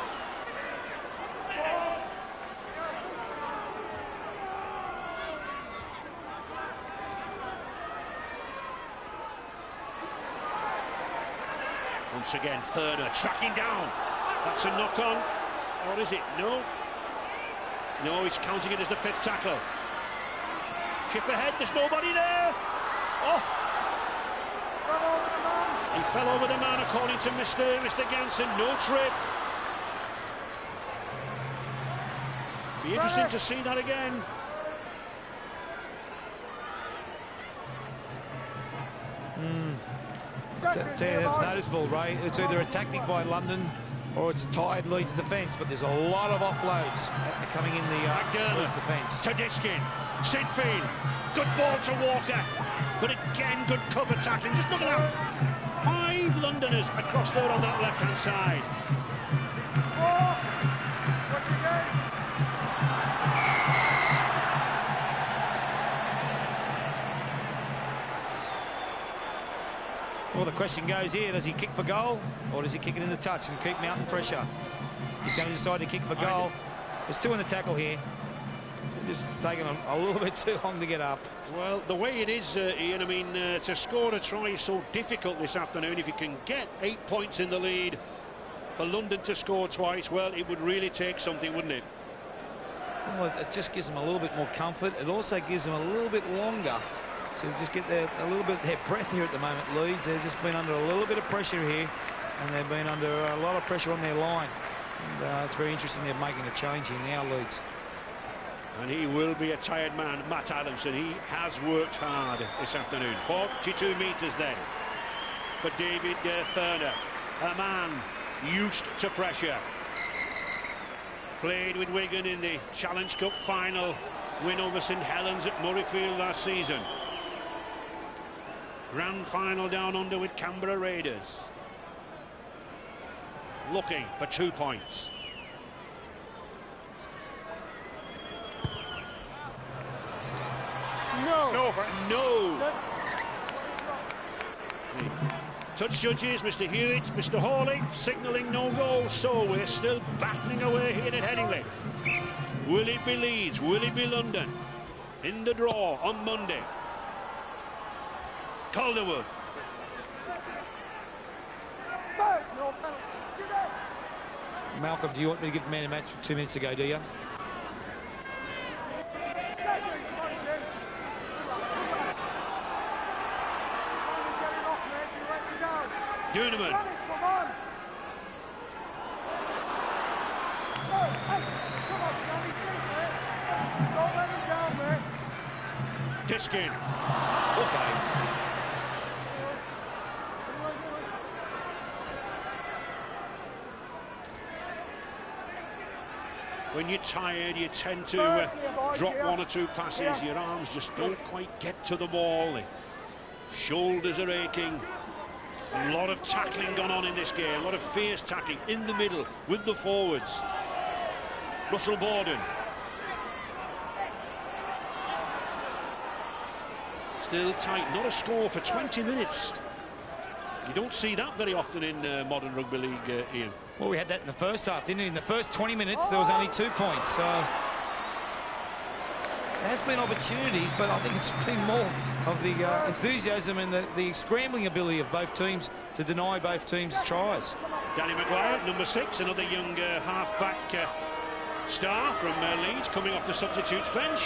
Once again, Furner tracking down. That's a knock-on. Or is it? No. No, he's counting it as the 5th tackle. Chip ahead, there's nobody there. Oh! He fell over the man, according to Mr. Ganson. No trip. Be interesting to see that again. It's noticeable, Ray. It's either a tactic by London or it's tired Leeds defence, but there's a lot of offloads coming in the Leeds defence. Tedeskin, Sidfield, good ball to Walker, but again good cover tackling. Just look at that. 5 Londoners across there on that left-hand side. 4. Well, the question goes here, does he kick for goal or does he kick it in the touch and keep mounting pressure? He's going to decide to kick for goal. There's 2 in the tackle here. Just taking a little bit too long to get up. Well, the way it is, Ian, I mean, to score a try is so difficult this afternoon. If you can get 8 points in the lead, for London to score twice, well, it would really take something, wouldn't it? Well, it just gives them a little bit more comfort. It also gives them a little bit longer to just get a little bit of their breath here at the moment, Leeds. They've just been under a little bit of pressure here, and they've been under a lot of pressure on their line. And it's very interesting they're making a change here now, Leeds. And he will be a tired man, Matt Adamson. He has worked hard this afternoon. 42 metres then for David Thurner, a man used to pressure. Played with Wigan in the Challenge Cup final, win over St Helens at Murrayfield last season. Grand final down under with Canberra Raiders. Looking for 2 points. No. Touch judges, Mr. Hewitt, Mr. Hawley, signalling no goal, so we're still battling away here at Headingley. Will it be Leeds? Will it be London? In the draw on Monday. Calderwood. First, no penalty. Malcolm, do you want me to give the man a match 2 minutes ago, do you? Duneman. Come on. Come on, Johnny, mate. Don't let him down, mate. Diskin. Okay. When you're tired, you tend to drop 1 or 2 passes. Your arms just don't quite get to the ball. The shoulders are aching. A lot of tackling gone on in this game. A lot of fierce tackling in the middle with the forwards. Russell Borden. Still tight. Not a score for 20 minutes. You don't see that very often in modern rugby league, Ian. Well, we had that in the first half, didn't we? In the first 20 minutes, there was only 2 points. So There has been opportunities, but I think it's been more of the enthusiasm and the scrambling ability of both teams to deny both teams tries. Danny Maguire, number 6, another young half-back star from Leeds, coming off the substitutes bench.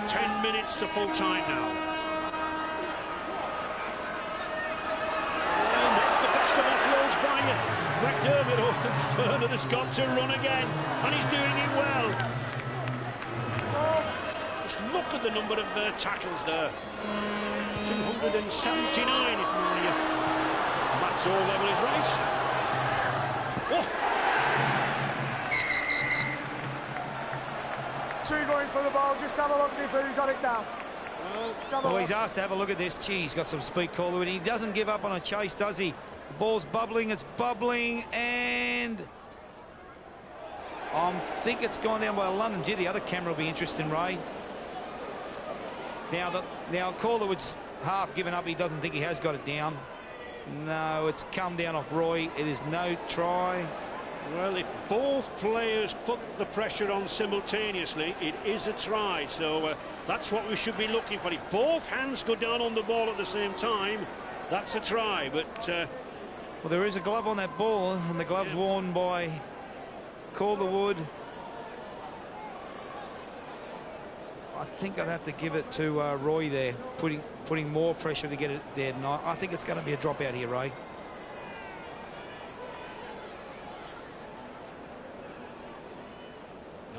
10 minutes to full time now. And the best of offloads by McDermott. Oh, Ferner has got to run again, and he's doing it well. Just look at the number of tackles there. 279 if my maths all level is right. Oh. 2 going for the ball, just have a look if he got it down. Well, he's asked to have a look at this. Gee, he's got some speed call to it. He doesn't give up on a chase, does he? The ball's bubbling, it's bubbling, and I think it's gone down by London. Gee, the other camera will be interesting, Ray. Now Calderwood's half given up. He doesn't think he has got it down. No, it's come down off Roy. It is no try. Well, if both players put the pressure on simultaneously, it is a try. So that's what we should be looking for. If both hands go down on the ball at the same time, that's a try. But well, there is a glove on that ball, and the glove's worn by Calderwood. I think I'd have to give it to Roy there, putting more pressure to get it there. No, I think it's going to be a drop out here, Ray.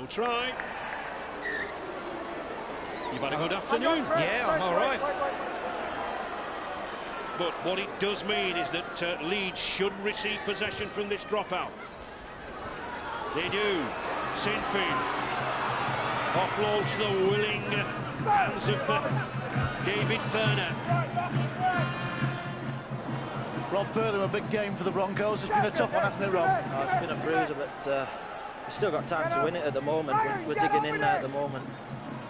no try. You've had a good afternoon. Yeah, I'm all right. But what it does mean is that Leeds should receive possession from this dropout. They do. Sinfield. Offloads the willing hands of David Ferner. Rob Purdom, a big game for the Broncos. It's been a tough one, hasn't it, Rob? Oh, it's been a bruiser, but we've still got time to win it at the moment. We're digging in there at the moment.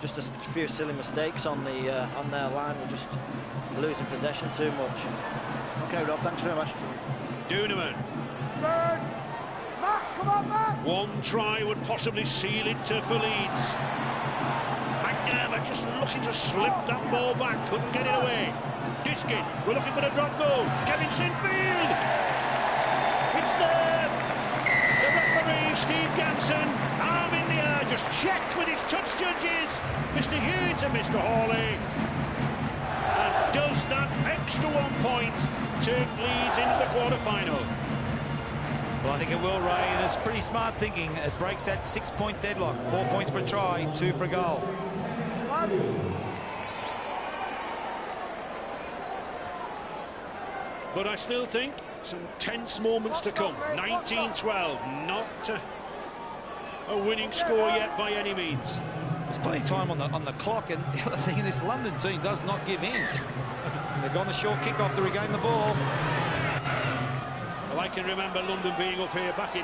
Just a few silly mistakes on their line. We're just losing possession too much. OK, Rob, thanks very much. Duneman. Matt, come on, Matt! One try would possibly seal it for Leeds. McDermott just looking to slip that ball back, couldn't get it away. Diskin, we're looking for the drop goal. Kevin Sinfield! It's there! The referee, Steve Ganson, arm in the air, just checked with his touch judges, Mr. Hughes and Mr. Hawley. And does that extra 1 point turn Leeds into the quarter-final? Well, I think it will, Ray, and it's pretty smart thinking. It breaks that 6-point deadlock. 4 points for a try, 2 for a goal. But I still think some tense moments to come. 19-12, not a winning score yet by any means. There's plenty of time on the clock, and the other thing, this London team does not give in. They've gone the short kick-off to regain the ball. Well, I can remember London being up here back in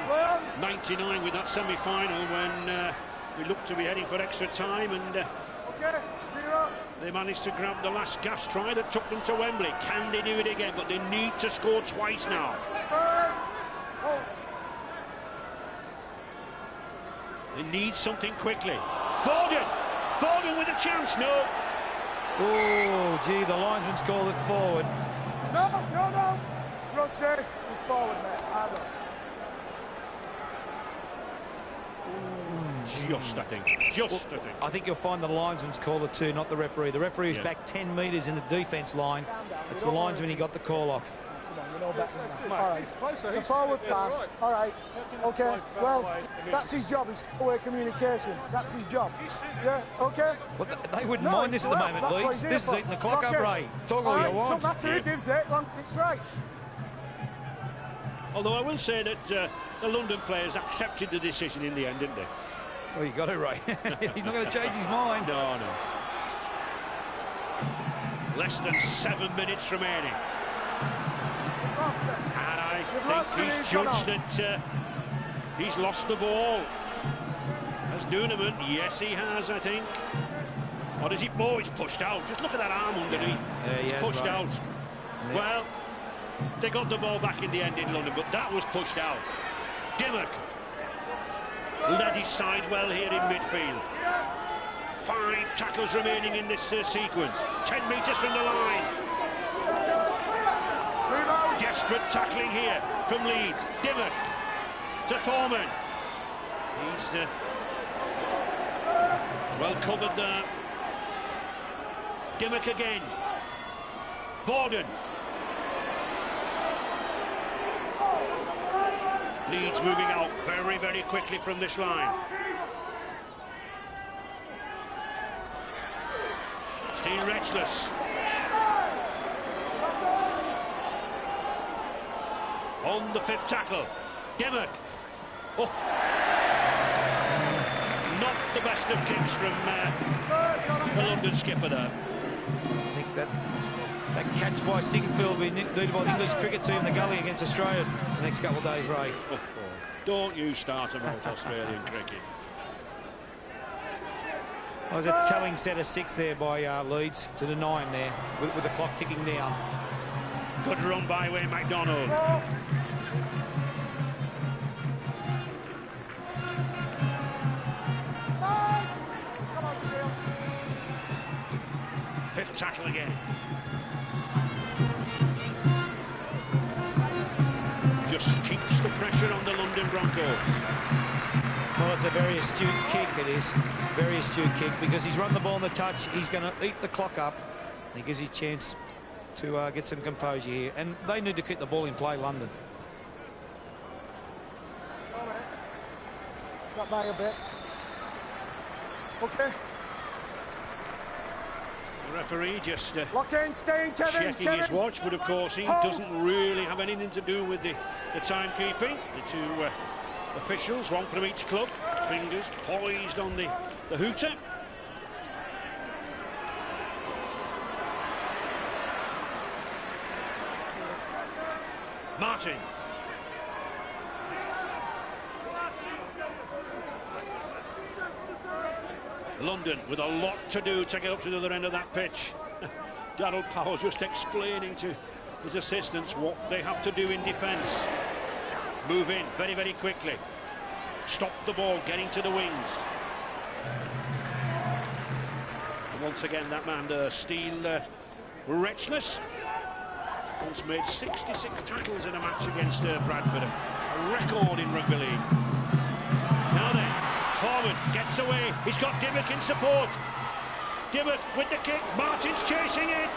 '99 with that semi-final when we looked to be heading for extra time, and they managed to grab the last gas try that took them to Wembley. Can they do it again? But they need to score twice now. They need something quickly. Borden with a chance. No. Oh, gee, the linesman's called it forward. No. Rusty, he's forward, mate. Just, I think. I think you'll find the linesman's called it too, not the referee. The referee is back 10 metres in the defence line. It's the linesman he got the call off. Come on, you know better than that. All right, it's a forward pass. All right, OK. Well, that's his job. It's four-way communication. That's his job. Yeah, OK? Well, they wouldn't mind this at the moment, Leeds. This is eating the clock up, Ray. Talk all you want. No matter who gives it, long it's right. Although I will say that the London players accepted the decision in the end, didn't they? Well, you got it, Ray. He's not going to change his mind. No. Less than 7 minutes remaining. And I think he's judged that he's lost the ball. Has Duneman? Yes, he has, I think. Or is he? Oh, he's pushed out. Just look at that arm underneath. He's pushed out. Yeah. Well, they got the ball back in the end in London, but that was pushed out. Dimmock. led his side well here in midfield. 5 tackles remaining in this sequence. 10 metres from the line. Desperate tackling here from Leeds. Dimmock to Thorman. He's well covered there. Dimmock again. Borden. Leeds moving out very, very quickly from this line. Still Retchless. On the 5th tackle. Dimmock. Oh. Not the best of kicks from the London skipper there. I think that catch by Singfield will be needed by the English cricket team in the gully against Australia the next couple of days, Ray. Oh, don't you start about Australian cricket. It was a telling set of 6 there by Leeds to the 9 there, with the clock ticking down. Good run by Wayne McDonald. Fifth tackle again. Just keeps the pressure on the London Broncos. Well, it's a very astute kick, it is. Very astute kick, because he's run the ball on the touch. He's going to eat the clock up. He gives you a chance to get some composure here. And they need to keep the ball in play, London. Got by a bit. Okay. The referee just lock in, stay in, Kevin. Checking his watch, but of course he doesn't really have anything to do with the timekeeping. The 2 officials, one from each club, fingers poised on the hooter. Martin. London with a lot to do to get up to the other end of that pitch. Darryl Powell just explaining to his assistants what they have to do in defence. Move in very, very quickly. Stop the ball getting to the wings. And once again, that man, Steele Retchless, once made 66 tackles in a match against Bradford. A record in rugby league. Now then, Forward gets away. He's got Dimmock in support. Dimmock with the kick. Martin's chasing it.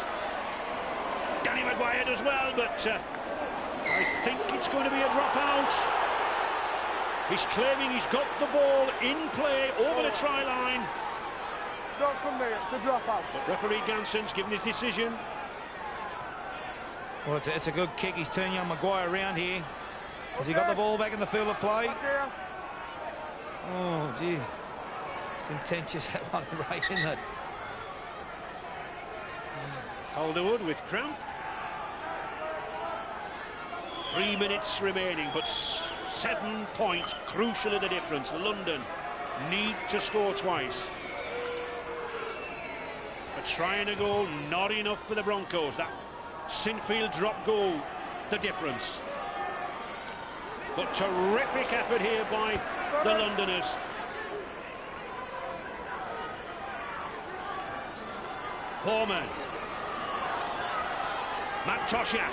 Danny Maguire does well, but I think it's going to be a drop out. He's claiming he's got the ball in play over the try line. Don't come there, it's a drop out. Referee Ganson's given his decision. Well, it's a good kick. He's turning young Maguire around here. Has he got the ball back in the field of play? Oh, gee. It's contentious, that one, right, isn't it? Calderwood with cramp. 3 minutes remaining, but 7 points, crucially the difference. London need to score twice. A try and a goal, not enough for the Broncos. That Sinfield drop goal, the difference. But terrific effort here by the Londoners. Foreman. Matt Toshack.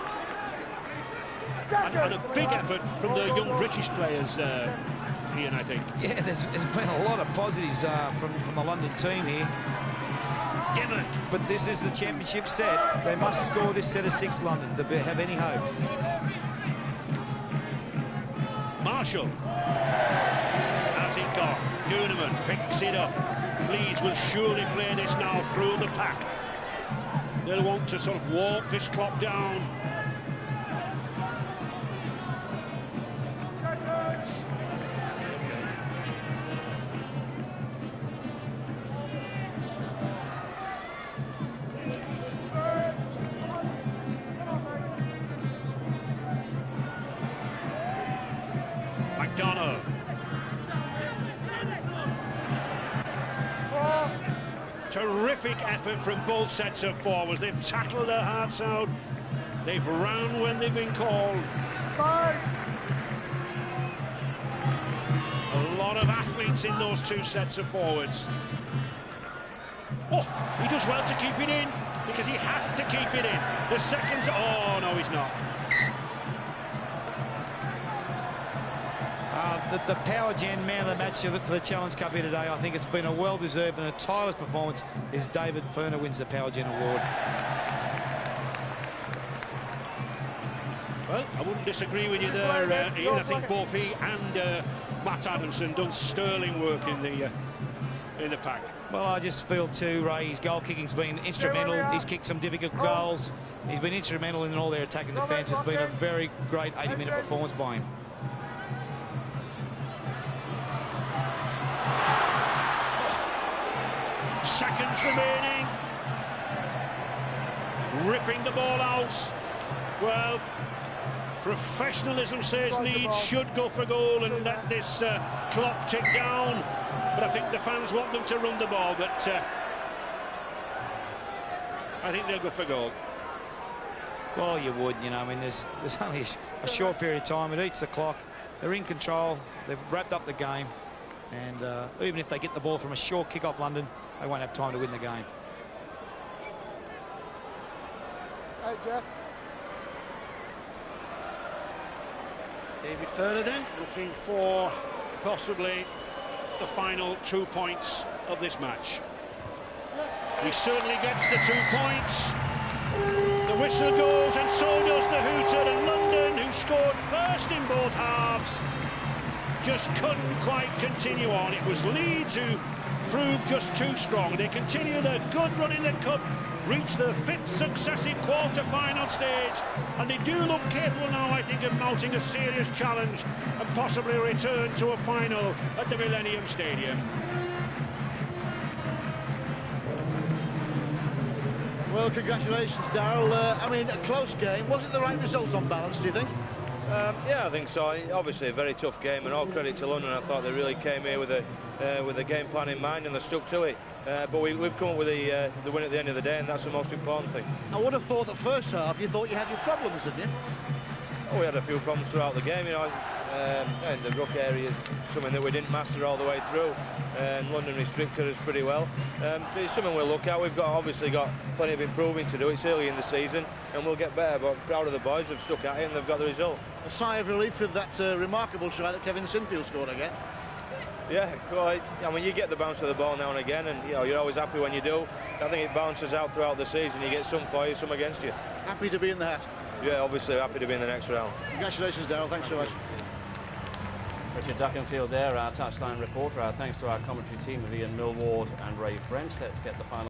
And a big effort from the young British players, Ian, I think. Yeah, there's been a lot of positives from the London team here. Dimmock. But this is the championship set. They must score this set of 6, London, to have any hope. Marshall. Has it got? Duneman picks it up. Leeds will surely play this now through the pack. They'll want to sort of walk this clock down. McDonald. Terrific effort from both sets of forwards. They've tackled their hearts out. They've ran when they've been called. A lot of athletes athletes in those two sets of forwards. Oh, he does well to keep it in, because he has to keep it in. The seconds... Oh, no, he's not. The Power Gen man of the match for the Challenge Cup here today, I think it's been a well-deserved and a tireless performance, is David Furner wins the Power Gen award. Well, I wouldn't disagree with you there, Ian. I think both he and Matt Adamson done sterling work in the pack. Well, I just feel too, Ray, his goal kicking's been instrumental. He's kicked some difficult goals. He's been instrumental in all their attack and defence. It's been a very great 80-minute performance by him. Seconds remaining. Ripping the ball out. Well, professionalism says Leeds should go for goal and let this clock tick down. But I think the fans want them to run the ball. But I think they'll go for goal. Well, you would, you know. I mean, there's only a short period of time. It eats the clock. They're in control. They've wrapped up the game. And even if they get the ball from a short kick off London, they won't have time to win the game. Hey, Jeff. David Furner then, looking for possibly the final 2 points of this match. He certainly gets the 2 points. The whistle goes, and so does the hooter. And London, who scored first in both halves, just couldn't quite continue on. It was Leeds who proved just too strong. They continue their good run in the cup, reach the 5th successive quarter-final stage, and they do look capable now, I think, of mounting a serious challenge and possibly a return to a final at the Millennium Stadium. Well, congratulations, Darryl. I mean, a close game. Was it the right result on balance, do you think? Yeah, I think so. Obviously a very tough game, and all credit to London. I thought they really came here with a game plan in mind, and they stuck to it. But we've come up with the win at the end of the day, and that's the most important thing. I would have thought that first half you thought you had your problems, didn't you? Oh, we had a few problems throughout the game, you know. And the ruck area is something that we didn't master all the way through, and London restricted us pretty well. It's something we'll look at. We've obviously got plenty of improving to do. It's early in the season, and we'll get better. But proud of the boys. They've stuck at it, and they've got the result. A sigh of relief with that remarkable try that Kevin Sinfield scored again. Yeah, well, I mean, you get the bounce of the ball now and again, and you know, you're always happy when you do. I think it bounces out throughout the season. You get some for you, some against you. Happy to be in the hat. Yeah, obviously happy to be in the next round. Congratulations, Darryl. Thanks so much. Richard Duckenfield there, our touchline reporter. Our thanks to our commentary team of Ian Millward and Ray French. Let's get the final.